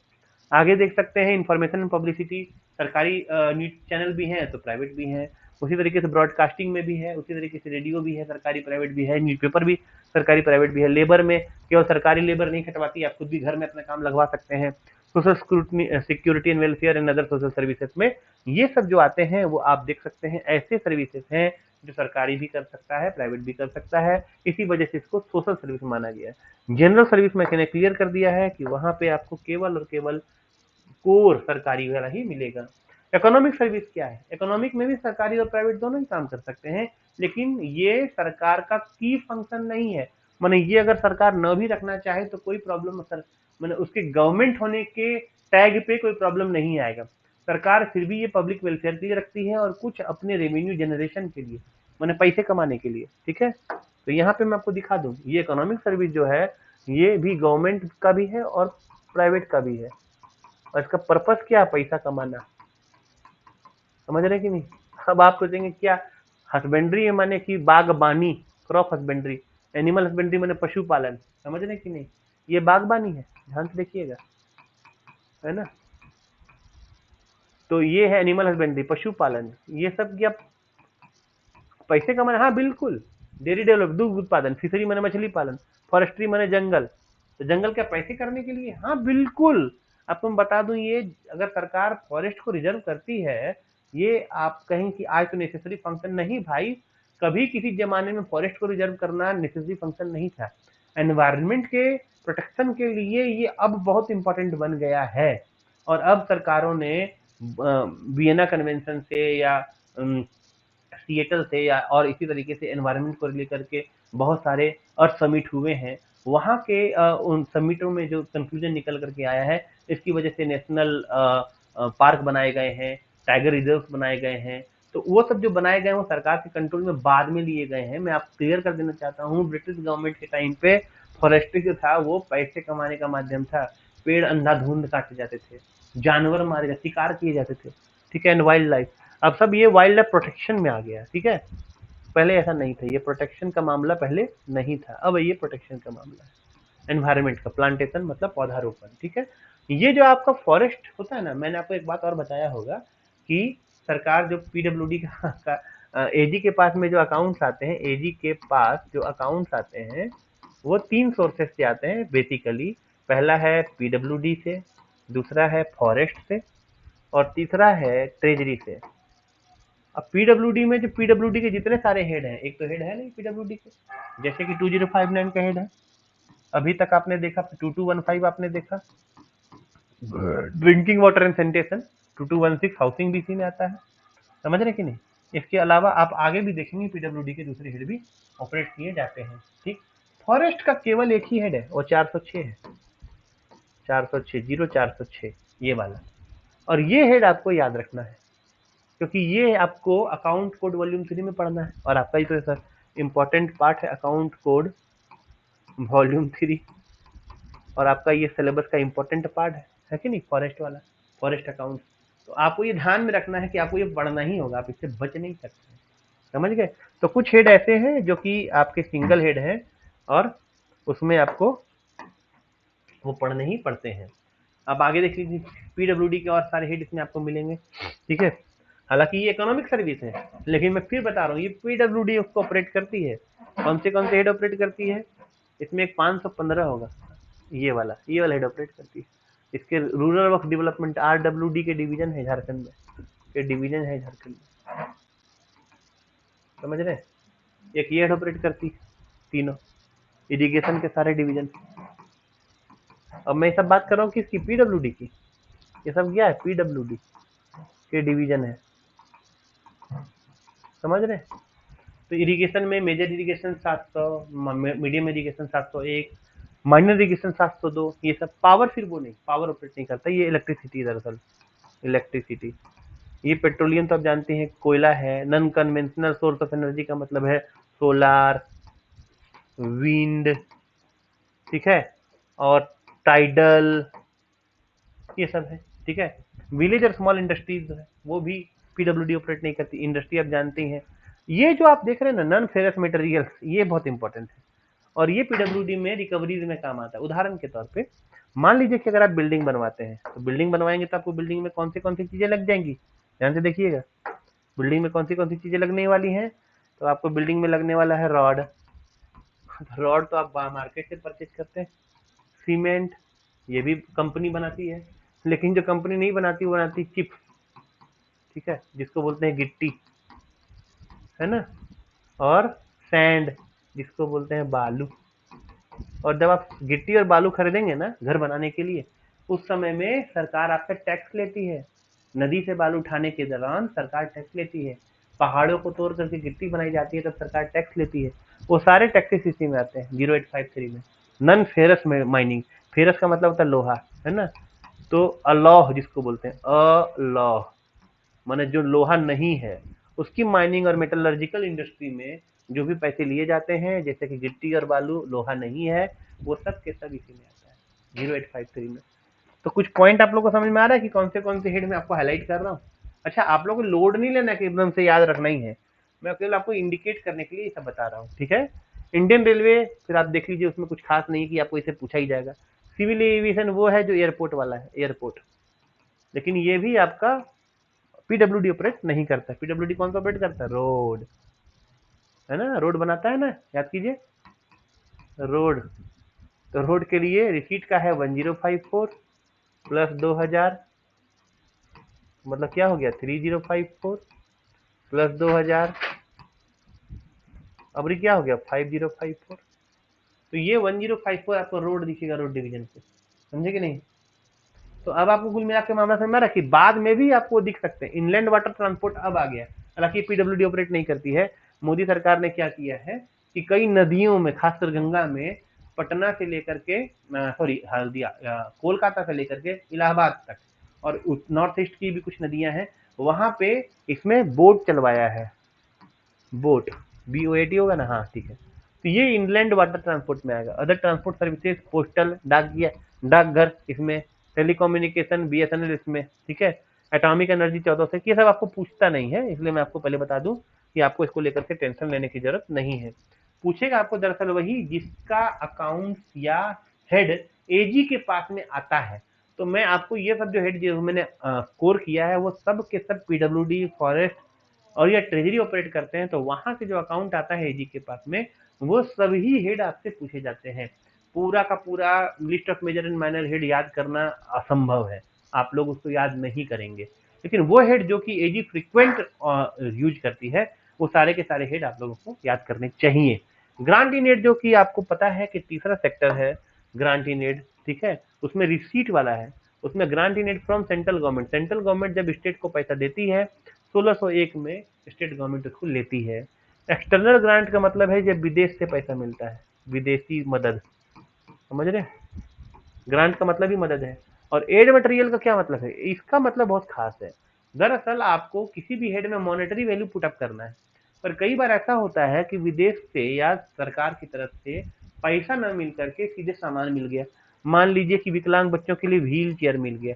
आगे देख सकते हैं इन्फॉर्मेशन एंड पब्लिसिटी, सरकारी न्यूज चैनल भी हैं तो प्राइवेट भी हैं। उसी तरीके से ब्रॉडकास्टिंग में भी है, उसी तरीके से रेडियो भी है, सरकारी प्राइवेट भी है, न्यूज़पेपर भी सरकारी प्राइवेट भी है। लेबर में केवल सरकारी लेबर नहीं खटवाती, आप खुद भी घर में अपना काम लगवा सकते हैं। Social security and welfare and other social services में ये सब जो आते हैं वो आप देख सकते हैं, ऐसे सर्विसेज हैं जो सरकारी भी कर सकता है, प्राइवेट भी कर सकता है। इसी वजह से इसको सोशल सर्विस माना गया है। जनरल सर्विस में मैंने क्लियर कर दिया है कि वहां पे आपको केवल और केवल कोर सरकारी वाला ही मिलेगा। इकोनॉमिक सर्विस क्या है? इकोनॉमिक में भी सरकारी और प्राइवेट दोनों ही काम कर सकते हैं, लेकिन ये सरकार का की फंक्शन नहीं है। माने ये अगर सरकार न भी रखना चाहे तो कोई प्रॉब्लम, माने उसके गवर्नमेंट होने के टैग पे कोई प्रॉब्लम नहीं आएगा। सरकार फिर भी ये पब्लिक वेलफेयर के लिए रखती है और कुछ अपने रेवेन्यू जनरेशन के लिए, माने पैसे कमाने के लिए, ठीक है। तो यहाँ पे मैं आपको दिखा दूं, ये इकोनॉमिक सर्विस जो है ये भी गवर्नमेंट का भी है और प्राइवेट का भी है, और इसका पर्पस क्या है? पैसा कमाना, समझ रहे कि नहीं। अब आप सोचेंगे क्या हस्बेंड्री माने कि बागबानी, क्रॉप हस्बेंड्री, एनिमल हस्बेंड्री माने पशुपालन, समझ रहे कि नहीं। ये बागबानी है, ध्यान से देखिएगा, है ना। तो ये है एनिमल हस्बेंड्री, पशुपालन, ये सब क्या पैसे कमाना। हाँ बिल्कुल, डेयरी डेवलप, दूध उत्पादन, फिशरी माने मछली पालन, फॉरेस्ट्री माने जंगल, तो जंगल क्या पैसे करने के लिए? हाँ बिल्कुल। आपको मैं बता दूं, ये अगर सरकार फॉरेस्ट को रिजर्व करती है, ये आप कहें कि आज तो नेसेसरी फंक्शन नहीं भाई, कभी किसी जमाने में फॉरेस्ट को रिजर्व करना नेसेसरी फंक्शन नहीं था। एनवायरनमेंट के प्रोटेक्शन के लिए ये अब बहुत इंपॉर्टेंट बन गया है। और अब सरकारों ने वियना कन्वेंशन से या सिएटल से या और इसी तरीके से एनवायरनमेंट को लेकर के बहुत सारे अर्थ समिट हुए हैं। वहाँ के उन समिटों में जो कंक्लूजन निकल करके आया है, इसकी वजह से नेशनल पार्क बनाए गए हैं, टाइगर रिजर्व बनाए गए हैं। तो वो सब जो बनाए गए हैं वो सरकार के कंट्रोल में बाद में लिए गए हैं। मैं आपको क्लियर कर देना चाहता हूँ, ब्रिटिश गवर्नमेंट के टाइम पे फॉरेस्ट्री जो था वो पैसे कमाने का माध्यम था। पेड़ अंधाधुंध काटे जाते थे, जानवर मारे जाते, शिकार किए जाते थे, ठीक है, एंड वाइल्ड लाइफ। अब सब ये वाइल्ड लाइफ प्रोटेक्शन में आ गया, ठीक है। पहले ऐसा नहीं था, ये प्रोटेक्शन का मामला पहले नहीं था, अब ये प्रोटेक्शन का मामला है। एनवायरमेंट का, प्लांटेशन मतलब पौधारोपण, ठीक है। ये जो आपका फॉरेस्ट होता है ना, मैंने आपको एक बात और बताया होगा कि सरकार जो पीडब्ल्यूडी का एजी के पास में जो अकाउंट्स आते हैं, एजी के पास जो अकाउंट्स आते हैं वो 3 सोर्सेस से आते हैं बेसिकली। पहला है पीडब्ल्यूडी से, दूसरा है फॉरेस्ट से, और तीसरा है ट्रेजरी से। अब पीडब्ल्यूडी में जो पीडब्ल्यूडी के जितने सारे हेड हैं, एक तो हेड है नहीं पीडब्ल्यूडी के, जैसे कि 2059 का हेड है, अभी तक आपने देखा 2215 आपने देखा drinking water and sanitation, 2216 housing भी इसी में आता है, समझ रहे कि नहीं। इसके अलावा आप आगे भी देखेंगे पीडब्ल्यूडी के दूसरे हेड भी ऑपरेट किए जाते हैं, ठीक। फॉरेस्ट का केवल एक ही हेड है, वो 406 है, 406 ये वाला। और ये हेड आपको याद रखना है, क्योंकि ये आपको अकाउंट कोड वॉल्यूम 3 में पढ़ना है, और आपका ही तो सर इंपॉर्टेंट पार्ट है अकाउंट कोड वॉल्यूम 3, और आपका ये सिलेबस का इंपॉर्टेंट पार्ट है कि नहीं, फॉरेस्ट वाला, फॉरेस्ट अकाउंट। तो आपको ये ध्यान में रखना है कि आपको ये पढ़ना ही होगा, आप इससे बच नहीं सकते, समझ गए। तो कुछ हेड ऐसे हैं जो कि आपके सिंगल हेड हैं, और उसमें आपको वो पढ़ने ही पड़ते हैं। अब आगे देख लीजिए, पीडब्ल्यूडी के और सारे हेड इसमें आपको मिलेंगे, ठीक है। हालांकि ये इकोनॉमिक सर्विस है, लेकिन मैं फिर बता रहा हूँ ये पीडब्ल्यूडी उसको ऑपरेट करती है। कौन से हेड ऑपरेट करती है, इसमें एक 515 होगा, ये वाला हेड ऑपरेट करती है। इसके रूरल वर्क डेवलपमेंट आरडब्ल्यूडी के डिवीजन है झारखंड में, के डिवीजन है झारखंड में, समझ रहे हैं। एक ये हेड ऑपरेट करती है, तीनों इरिगेशन के सारे डिवीजन। अब मैं सब बात कर रहा हूँ किसकी, पीडब्ल्यूडी की। ये सब क्या है, पीडब्ल्यूडी के डिवीजन है, समझ रहे हैं। तो इरिगेशन में major irrigation 700, medium irrigation 701, minor irrigation 702, ये सब पावर, फिर वो नहीं, पावर ऑपरेट नहीं करता, ये इलेक्ट्रिसिटी दरअसल, इलेक्ट्रिसिटी। ये पेट्रोलियम तो आप जानते हैं, कोयला है। Non conventional source of energy का मतलब है सोलार, विंड, ठीक है, और टाइडल, ये सब है, ठीक है। विलेज और स्मॉल इंडस्ट्रीज है वो भी पीडब्ल्यूडी ऑपरेट नहीं करती। इंडस्ट्री आप जानते हैं। ये जो आप देख रहे हैं ना, नॉन फेरस मटेरियल्स, ये बहुत इंपॉर्टेंट है, और ये पीडब्ल्यूडी में रिकवरीज में काम आता है। उदाहरण के तौर पे मान लीजिए कि अगर आप बिल्डिंग बनवाते हैं, तो बिल्डिंग बनवाएंगे तो आपको बिल्डिंग में कौन सी चीजें लग जाएंगी, ध्यान से देखिएगा। बिल्डिंग में कौन सी चीजें लगने वाली हैं, तो आपको बिल्डिंग में लगने वाला है रॉड। रॉड तो आप मार्केट से परचेज करते हैं। सीमेंट, ये भी कंपनी बनाती है, लेकिन जो कंपनी नहीं बनाती वो बनाती चिप्स, ठीक है, जिसको बोलते हैं गिट्टी, है ना। और सैंड, जिसको बोलते हैं बालू। और जब आप गिट्टी और बालू खरीदेंगे ना घर बनाने के लिए, उस समय में सरकार आपसे टैक्स लेती है। नदी से बालू उठाने के दौरान सरकार टैक्स लेती है। पहाड़ों को तोड़ करके गिट्टी बनाई जाती है तब सरकार टैक्स लेती है। वो सारे टैक्सेस इसी में आते हैं 0853 में। नन फेरस माइनिंग, फेरस का मतलब होता है लोहा, है ना। तो अलौह जिसको बोलते हैं, अलौह माने जो लोहा नहीं है, उसकी माइनिंग और मेटलर्जिकल इंडस्ट्री में जो भी पैसे लिए जाते हैं, जैसे कि गिट्टी और बालू, लोहा नहीं है, वो सब के सब इसी में आता है 0853 में। तो कुछ पॉइंट आप लोग को समझ में आ रहा है कि कौन से हेड में आपको हाईलाइट कर रहा हूँ। अच्छा, आप लोग को लोड नहीं लेना कि एकदम से याद रखना ही है, मैं केवल आपको इंडिकेट करने के लिए ये सब बता रहा हूँ, ठीक है। इंडियन रेलवे फिर आप देख लीजिए, उसमें कुछ खास नहीं है कि आपको इसे पूछा ही जाएगा। सिविल एविएशन वो है जो एयरपोर्ट वाला है, एयरपोर्ट, लेकिन ये भी आपका पीडब्ल्यूडी ऑपरेट नहीं करता है। पीडब्ल्यूडी कौन सा ऑपरेट करता है, रोड, है ना, रोड बनाता है ना, याद कीजिए, रोड। तो रोड के लिए रिसीट का है 1054 प्लस 2000, मतलब क्या हो गया 3054 प्लस 2000, अब क्या हो गया 5054। तो ये 1054 आपको रोड दिखेगा, रोड डिवीजन पे, समझे कि नहीं। तो अब आपको कुल मिला के मामला समझ में आ रहा है कि बाद में भी आपको दिख सकते हैं। इनलैंड वाटर ट्रांसपोर्ट अब आ गया, हालांकि पीडब्ल्यूडी ऑपरेट नहीं करती है। मोदी सरकार ने क्या किया है कि कई नदियों में, खासकर गंगा में, पटना से लेकर के सॉरी हल्दिया कोलकाता से लेकर के इलाहाबाद तक, और नॉर्थ ईस्ट की भी कुछ नदियां हैं, वहां पे इसमें बोट चलवाया है। बोट, BOAT होगा ना, हाँ ठीक है। तो ये इनलैंड वाटर ट्रांसपोर्ट में आएगा। अदर ट्रांसपोर्ट सर्विसेज, पोस्टल, डाकघर इसमें, टेलीकम्युनिकेशन, BSNL इसमें, ठीक है। एटॉमिक एनर्जी 14 से, ये सब आपको पूछता नहीं है, इसलिए मैं आपको पहले बता दूं कि आपको इसको लेकर के टेंशन लेने की जरूरत नहीं है। पूछेगा आपको दरअसल वही जिसका अकाउंट या हेड AG के पास में आता है। तो मैं आपको ये सब जो हेड जो मैंने स्कोर किया है वो सब के सब PWD, फॉरेस्ट और या ट्रेजरी ऑपरेट करते हैं, तो वहां से जो अकाउंट आता है AG के पास में, वो सभी हेड आपसे पूछे जाते हैं। पूरा का पूरा list of major and minor head याद करना असंभव है, आप लोग उसको याद नहीं करेंगे। लेकिन वो हेड जो कि AG फ्रिक्वेंट यूज करती है, वो सारे के सारे हेड आप लोगों को याद करने चाहिए। ग्रांट इन एड, जो कि आपको पता है कि तीसरा सेक्टर है ग्रांट इन एड, ठीक है, उसमें रिसीट वाला है। उसमें grant in aid from central government, central government जब स्टेट को पैसा देती है 1601 में स्टेट गवर्नमेंट उसको लेती है। एक्सटर्नल ग्रांट का मतलब है जब विदेश से पैसा मिलता है, विदेशी मदद, समझ रहे। ग्रांट का मतलब ही मदद है। और एड मटेरियल का क्या मतलब है, इसका मतलब बहुत खास है। दरअसल आपको किसी भी हेड में मॉनेटरी वैल्यू पुटअप करना है, पर कई बार ऐसा होता है कि विदेश से या सरकार की तरफ से पैसा न मिल करके सीधे सामान मिल गया। मान लीजिए कि विकलांग बच्चों के लिए व्हील चेयर मिल गया,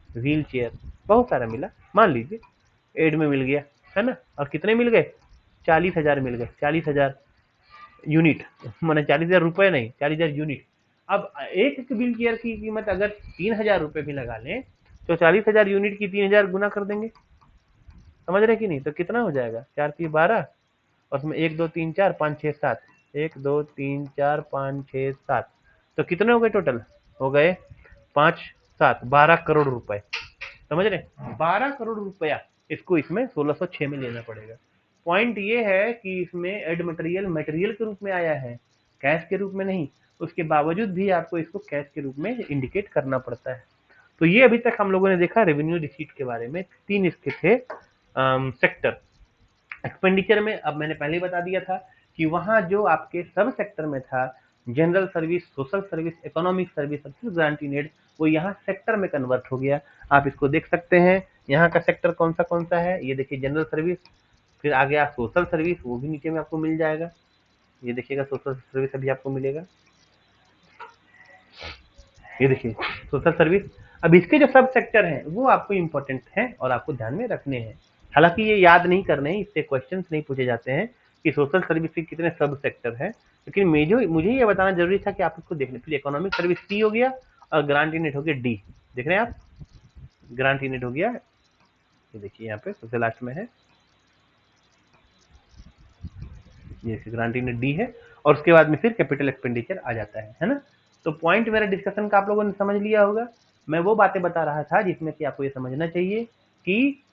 व्हील चेयर बहुत सारा मिला, मान लीजिए एड में मिल गया, है ना। और कितने मिल गए, 40,000 मिल गए, 40,000 यूनिट, मैंने 40,000 रुपए नहीं, 40,000 यूनिट। अब एक व्हील चेयर की कीमत अगर 3,000 रुपए भी लगा लें, तो 40,000 यूनिट की 3,000 गुना कर देंगे, समझ रहे कि नहीं। तो कितना हो जाएगा, 4×3 12, और उसमें 1 2 3 4 5 6 7, 1 2 3 4 5 6 7, तो कितने हो गए टोटल, हो गए 5 7 12 करोड़ रुपए, समझ रहे। 12 करोड़ रुपया इसको इसमें 1606 में लेना पड़ेगा। पॉइंट ये है कि इसमें एड मटेरियल मटेरियल के रूप में आया है, कैश के रूप में नहीं। उसके बावजूद भी आपको इसको कैश के रूप में इंडिकेट करना पड़ता है। तो ये अभी तक हम लोगों ने देखा रेवेन्यू रिसीट के बारे में, 3 इसके थे सेक्टर। एक्सपेंडिचर में अब मैंने पहले ही बता दिया था कि वहां जो आपके सब सेक्टर में था, general service, social service, economic service और फिर ग्रांट इन एड, वो यहाँ सेक्टर में कन्वर्ट हो गया। आप इसको देख सकते हैं, यहाँ का सेक्टर कौन सा है, ये देखिए जनरल सर्विस, फिर आ गया सोशल सर्विस, वो भी नीचे में आपको मिल जाएगा, ये देखिएगा सोशल सर्विस अभी आपको मिलेगा, ये देखिए सोशल सर्विस। अब इसके जो सब सेक्टर हैं वो आपको इंपॉर्टेंट हैं और आपको ध्यान में रखने हैं। हालांकि ये याद नहीं करने हैं, इससे क्वेश्चंस नहीं पूछे जाते हैं कि सोशल सर्विस के कितने सब सेक्टर हैं, लेकिन मुझे ये बताना जरूरी था कि आप इसको देख लें। फिर इकोनॉमिक सर्विस सी हो गया और ग्रांट यूनिट हो गया डी, देख रहे हैं आप, ग्रांट यूनिट हो गया, ये देखिए यहाँ पे सबसे लास्ट में है, ये ग्रांट यूनिट डी है, और उसके बाद में फिर कैपिटल एक्सपेंडिचर आ जाता है ना। तो पॉइंट मेरा डिस्कशन का आप लोगों ने समझ लिया होगा। मैं वो बातें बता रहा था जिसमें कि आपको ये समझना चाहिए कि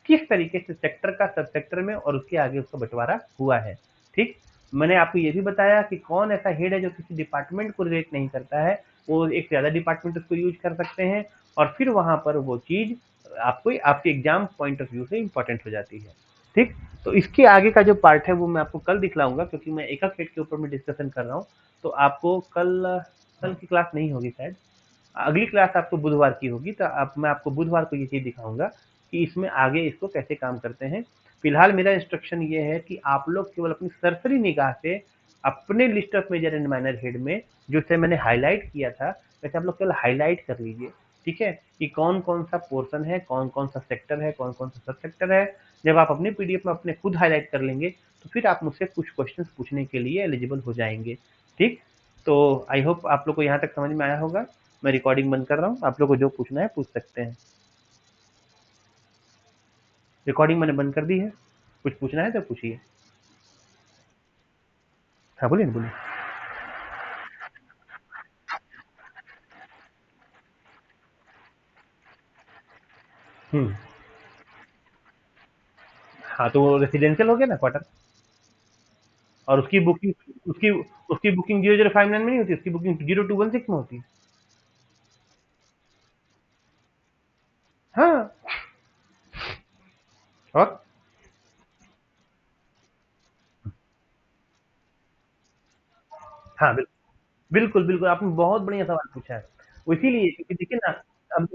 किस तरीके से सेक्टर का सब सेक्टर में और उसके आगे उसका बंटवारा हुआ है, ठीक। मैंने आपको ये भी बताया कि कौन ऐसा हेड है जो किसी डिपार्टमेंट को रिलेट नहीं करता है, वो एक से ज्यादा डिपार्टमेंट उसको यूज कर सकते हैं, और फिर वहां पर वो चीज आपको आपके एग्जाम पॉइंट ऑफ व्यू से इंपॉर्टेंट हो जाती है, ठीक। तो इसके आगे का जो पार्ट है वो मैं आपको कल दिखलाऊंगा, क्योंकि मैं एक हेड के ऊपर में डिस्कशन कर रहा हूँ। तो आपको कल कल की क्लास नहीं होगी शायद, अगली क्लास आपको बुधवार की होगी, तो मैं आपको बुधवार को ये चीज दिखाऊंगा कि इसमें आगे इसको कैसे काम करते हैं। फिलहाल मेरा इंस्ट्रक्शन ये है कि आप लोग केवल अपनी सरसरी निगाह से अपने list of major and minor head में जो से मैंने हाईलाइट किया था, वैसे आप लोग केवल हाईलाइट कर लीजिए, ठीक है, कि कौन कौन सा पोर्शन है, कौन कौन सा सेक्टर है, कौन कौन सा सब सेक्टर है। जब आप अपने पीडीएफ में अपने खुद हाईलाइट कर लेंगे, तो फिर आप मुझसे कुछ क्वेश्चंस पूछने के लिए एलिजिबल हो जाएंगे, ठीक। तो आई होप आप लोग को यहाँ तक समझ में आया होगा। मैं रिकॉर्डिंग बंद कर रहा हूँ, आप लोग को जो पूछना है पूछ सकते हैं। रिकॉर्डिंग मैंने बंद कर दी है, कुछ पूछना है तो पूछिए। हाँ बोलिए बोलिए। हम्म। हाँ तो रेसिडेंशियल हो गया ना क्वार्टर, और उसकी उसकी बुकिंग 0059 में नहीं होती, उसकी बुकिंग 0216 में होती है। हाँ। और हाँ, बिल्कुल, बिल्कुल, आपने बहुत बढ़िया सवाल पूछा है। वो इसीलिए क्योंकि देखिए ना, अब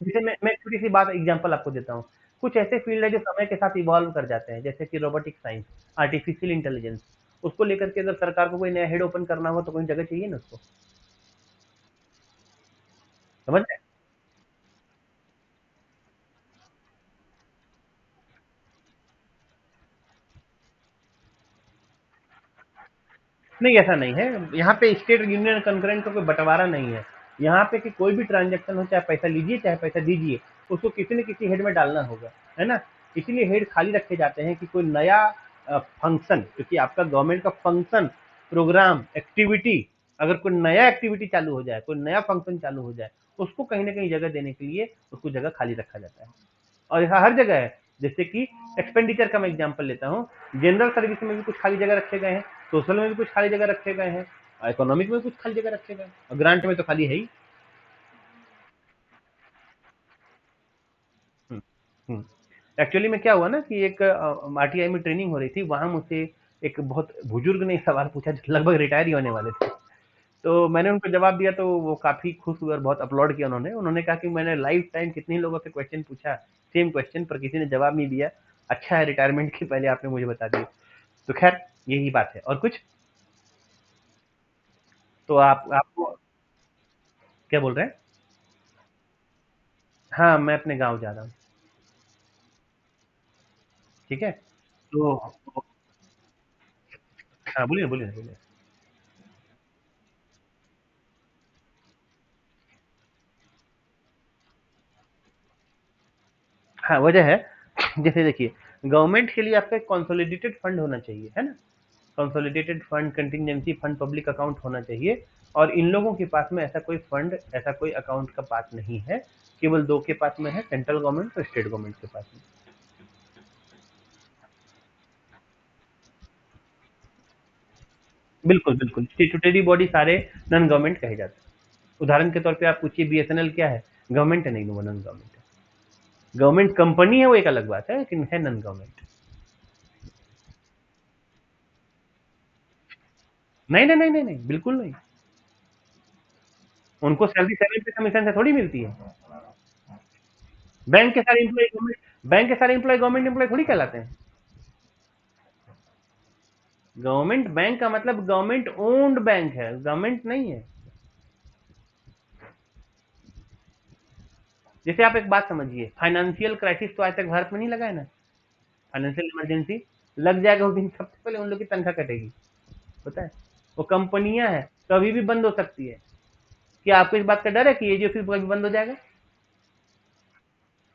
जैसे मैं छोटी-सी बात एग्ज़ाम्पल आपको देता हूँ। कुछ ऐसे फ़ील्ड है जो समय के साथ इवॉल्व कर जाते हैं, जैसे कि रोबोटिक साइंस, आर्टिफ़िशियल इंटेलिजेंस। उसको लेकर के अगर सरकार को कोई नया हेड ओपन करना हो तो कोई जगह चाहिए ना उसको, समझ रहे हैं? नहीं, ऐसा नहीं है। यहाँ पे स्टेट यूनियन कंकरेंट का कोई बँटवारा नहीं है। यहाँ पे कि कोई भी ट्रांज़ैक्शन हो, चाहे पैसा लीजिए, चाहे पैसा दीजिए, उसको किसी न किसी हेड में डालना होगा, है ना? इसीलिए हेड खाली रखे जाते हैं कि कोई नया फ़ंक्शन, क्योंकि आपका गवर्नमेंट का फ़ंक्शन, प्रोग्राम, एक्टिविटी, अगर कोई नया एक्टिविटी चालू हो जाए, कोई नया फ़ंक्शन चालू हो जाए, उसको कहीं न कहीं जगह देने के लिए उसको जगह खाली रखा जाता है। और ऐसा हर जगह है। जैसे कि एक्सपेंडिचर का मैं एग्जांपल लेता हूँ, जनरल सर्विस में भी कुछ खाली जगह रखे गए हैं, सोशल में भी कुछ खाली जगह रखे गए हैं, इकोनॉमिक में कुछ खाली जगह रखे गए हैं, और ग्रांट में तो खाली है ही। एक्चुअली में क्या हुआ ना कि एक आरटीआई में ट्रेनिंग हो रही थी, वहां मुझसे एक बहुत बुजुर्ग ने सवाल पूछा जो लगभग रिटायर ही होने वाले थे। तो मैंने उनको जवाब दिया तो वो काफी खुश हुए और बहुत अपलॉड किया उन्होंने। उन्होंने कहा कि मैंने लाइफ टाइम कितने ही लोगों से क्वेश्चन पूछा, सेम क्वेश्चन, पर किसी ने जवाब नहीं दिया। अच्छा है रिटायरमेंट के पहले आपने मुझे बता दिया। तो खैर यही बात है। और कुछ? तो आप आपको क्या बोल रहे हैं? हाँ, मैं अपने गाँव जा रहा हूँ। ठीक है? तो हाँ, बोलिए, बोलिए, बोलिए। हाँ, वजह है जैसे देखिए, गवर्नमेंट के लिए आपका एक कंसोलिडेटेड फंड होना चाहिए, है ना? Consolidated fund, contingency fund, public account होना चाहिए। और इन लोगों के पास में ऐसा कोई फंड, ऐसा कोई अकाउंट का पास नहीं है। केवल 2 के पास में है, सेंट्रल गवर्नमेंट और स्टेट गवर्नमेंट के पास में। बिल्कुल, बिल्कुल। स्टैट्यूटरी बॉडी सारे नॉन गवर्नमेंट कहे जाते हैं। उदाहरण के तौर पे आप पूछिए बीएसएनएल क्या है? गवर्नमेंट है? नहीं, वो नॉन गवर्नमेंट है। गवर्नमेंट कंपनी है वो एक अलग बात है, लेकिन है नॉन गवर्नमेंट। नहीं, नहीं, नहीं, नहीं, नहीं, बिल्कुल नहीं। उनको सैलरी 7 पे कमीशन से थोड़ी मिलती है। बैंक के सारे एम्प्लॉय गवर्नमेंट एम्प्लॉय थोड़ी कहलाते हैं। गवर्नमेंट बैंक का मतलब गवर्नमेंट ओन्ड बैंक है, गवर्नमेंट नहीं है। जैसे आप एक बात समझिए, फाइनेंशियल क्राइसिस तो आज तक भारत में नहीं लगा है ना। फाइनेंशियल इमरजेंसी लग जाएगा उस दिन सबसे पहले उन लोग की तनख्वाह कटेगी। पता है? वो कंपनियां हैं, कभी भी बंद हो सकती है। क्या आपको इस बात का डर है कि एजीओ फिर कभी बंद हो जाएगा?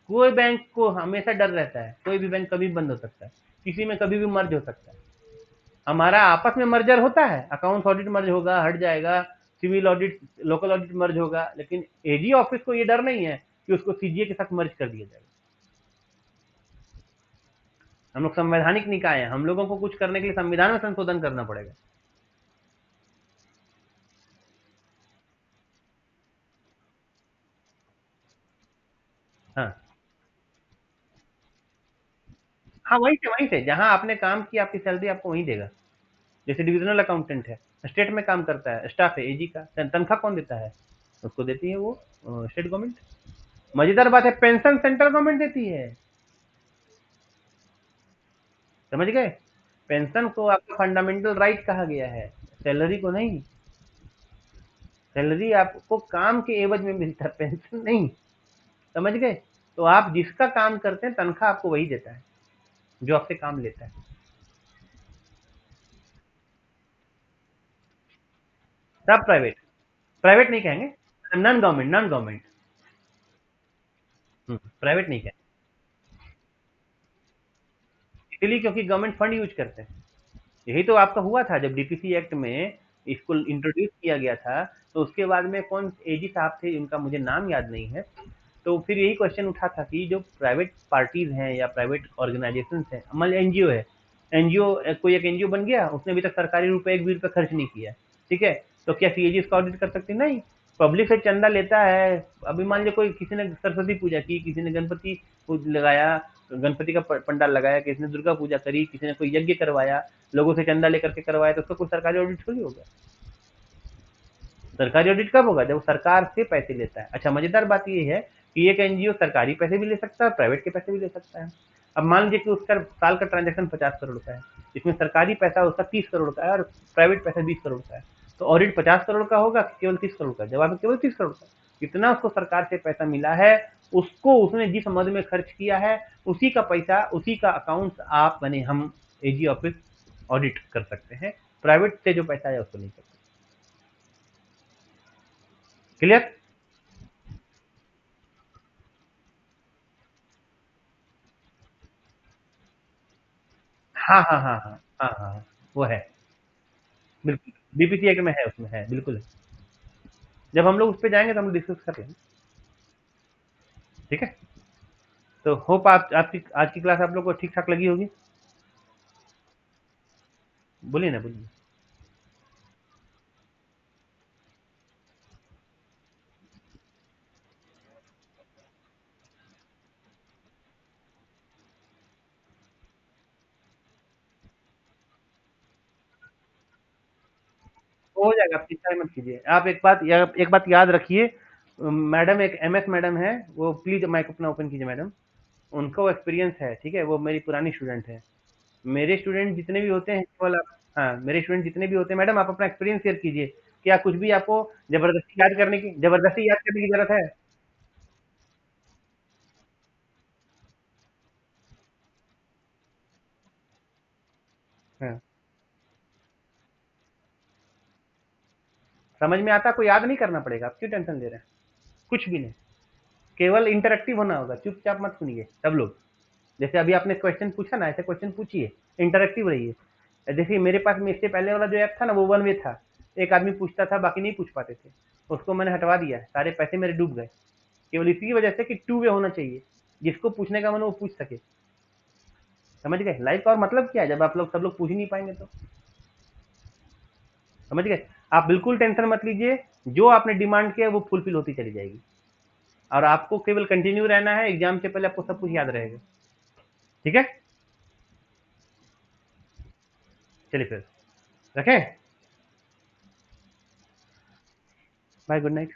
कोई बैंक को हमेशा डर रहता है, कोई भी बैंक कभी बंद हो सकता है, किसी में कभी भी मर्ज हो सकता है। हमारा आपस में मर्जर होता है, अकाउंट ऑडिट मर्ज होगा, हट जाएगा, सिविल ऑडिट, लोकल ऑडिट मर्ज होगा, लेकिन एजी ऑफिस को ये डर नहीं है कि उसको सीजीए के साथ मर्ज कर दिया जाएगा। हम लोग संवैधानिक निकाय हैं, हम लोगों को कुछ करने के लिए संविधान में संशोधन करना पड़ेगा। हाँ, हाँ, वहीं से जहां आपने काम किया आपकी सैलरी आपको वहीं देगा। जैसे डिविजनल अकाउंटेंट है, स्टेट में काम करता है, स्टाफ है एजी का, तनख्वाह कौन देता है? उसको देती है वो स्टेट गवर्नमेंट। मजेदार बात है, पेंशन सेंट्रल गवर्नमेंट देती है। समझ गए? पेंशन को आपका फंडामेंटल राइट कहा गया है, सैलरी को नहीं। सैलरी आपको काम के एवज में मिलता है, पेंशन नहीं। समझ गए? तो आप जिसका काम करते हैं तनख्वाह आपको वही देता है जो आपसे काम लेता है। सब प्राइवेट, प्राइवेट नहीं कहेंगे, non government, non government. Private नहीं कहेंगे, इसलिए क्योंकि गवर्नमेंट फंड यूज करते हैं। यही तो आपका हुआ था जब डीपीसी एक्ट में इसको इंट्रोड्यूस किया गया था। तो उसके बाद में कौन एजी साहब थे, उनका मुझे नाम याद नहीं है। तो फिर यही क्वेश्चन उठा था कि जो प्राइवेट पार्टीज हैं या प्राइवेट ऑर्गेनाइजेशन हैं, मान लीजिए एनजीओ है, एनजीओ, कोई एक एनजीओ बन गया, उसने अभी तक सरकारी रुपए एक भी रुपये खर्च नहीं किया, ठीक है, तो क्या सीएजी इसका ऑडिट कर सकती? नहीं। पब्लिक से चंदा लेता है। अभी मान लीजिए कोई किसी ने सरस्वती पूजा की, किसी ने गणपति लगाया, गणपति का पंडाल लगाया, किसी ने दुर्गा पूजा करी, किसी ने कोई यज्ञ करवाया, लोगों से चंदा लेकर के करवाया, तो उसका कोई सरकारी ऑडिट थोड़ी होगा। सरकारी ऑडिट कब होगा? जब वो सरकार से पैसे लेता है। अच्छा, मजेदार बात ये है कि एक एनजीओ सरकारी पैसे भी ले सकता है, प्राइवेट के पैसे भी ले सकता है। अब मान लीजिए कि उसका साल का ट्रांजेक्शन 50 करोड़ का है, इसमें सरकारी पैसा उसका 30 करोड़ का है और प्राइवेट पैसा 20 करोड़ का है, तो ऑडिट 50 करोड़ का होगा कि केवल 30 करोड़ का? जवाब है केवल 30 करोड़ का। इतना उसको सरकार से पैसा मिला है, उसको उसने जिस मद में खर्च किया है, उसी का पैसा, उसी का अकाउंट आप बने हम एजी ऑफिस ऑडिट कर सकते हैं। प्राइवेट से जो पैसा है उसको नहीं कर सकते। क्लियर? हाँ हाँ हाँ हाँ हाँ हाँ हाँ, वो है। बिल्कुल बीपीसी एक्ट में है, उसमें है, बिल्कुल है। जब हम लोग उस पर जाएंगे तो हम डिस्कस कर लेंगे। ठीक है। तो होप आप, आपकी आज की क्लास आप लोग को ठीक ठाक लगी होगी। बोलिए ना, बोलिए। हो जाएगा, आप चिंता मत कीजिए। आप एक बात याद रखिए, मैडम, एक एमएस मैडम है, वो प्लीज माइक अपना ओपन कीजिए मैडम। उनको एक्सपीरियंस है, ठीक है, वो मेरी पुरानी स्टूडेंट है। मेरे स्टूडेंट जितने भी होते हैं केवल आप, हाँ, मेरे स्टूडेंट जितने भी होते हैं, मैडम आप अपना एक्सपीरियंस शेयर कीजिए। क्या कुछ भी आपको जबरदस्ती याद करने की जरूरत है? हाँ, समझ में आता, कोई याद नहीं करना पड़ेगा, आप क्यों टेंशन ले रहे हैं? कुछ भी नहीं, केवल इंटरेक्टिव होना होगा, चुपचाप मत सुनिए सब लोग। जैसे अभी आपने क्वेश्चन पूछा ना, ऐसे क्वेश्चन पूछिए, इंटरेक्टिव रहिए। देखिए मेरे पास में इससे पहले वाला जो ऐप था ना, वो वन वे था, एक आदमी पूछता था, बाकी नहीं पूछ पाते थे। उसको मैंने हटवा दिया, सारे पैसे मेरे डूब गए, केवल इसी की वजह से कि टू वे होना चाहिए, जिसको पूछने का मन वो पूछ सके। समझ गए? लाइफ का और मतलब क्या है जब आप लोग सब लोग पूछ ही नहीं पाएंगे तो? समझ गए? आप बिल्कुल टेंशन मत लीजिए, जो आपने डिमांड किया वो फुलफिल होती चली जाएगी, और आपको केवल कंटिन्यू रहना है, एग्जाम से पहले आपको सब कुछ याद रहेगा। ठीक है, चलिए फिर रखें। Bye, good night.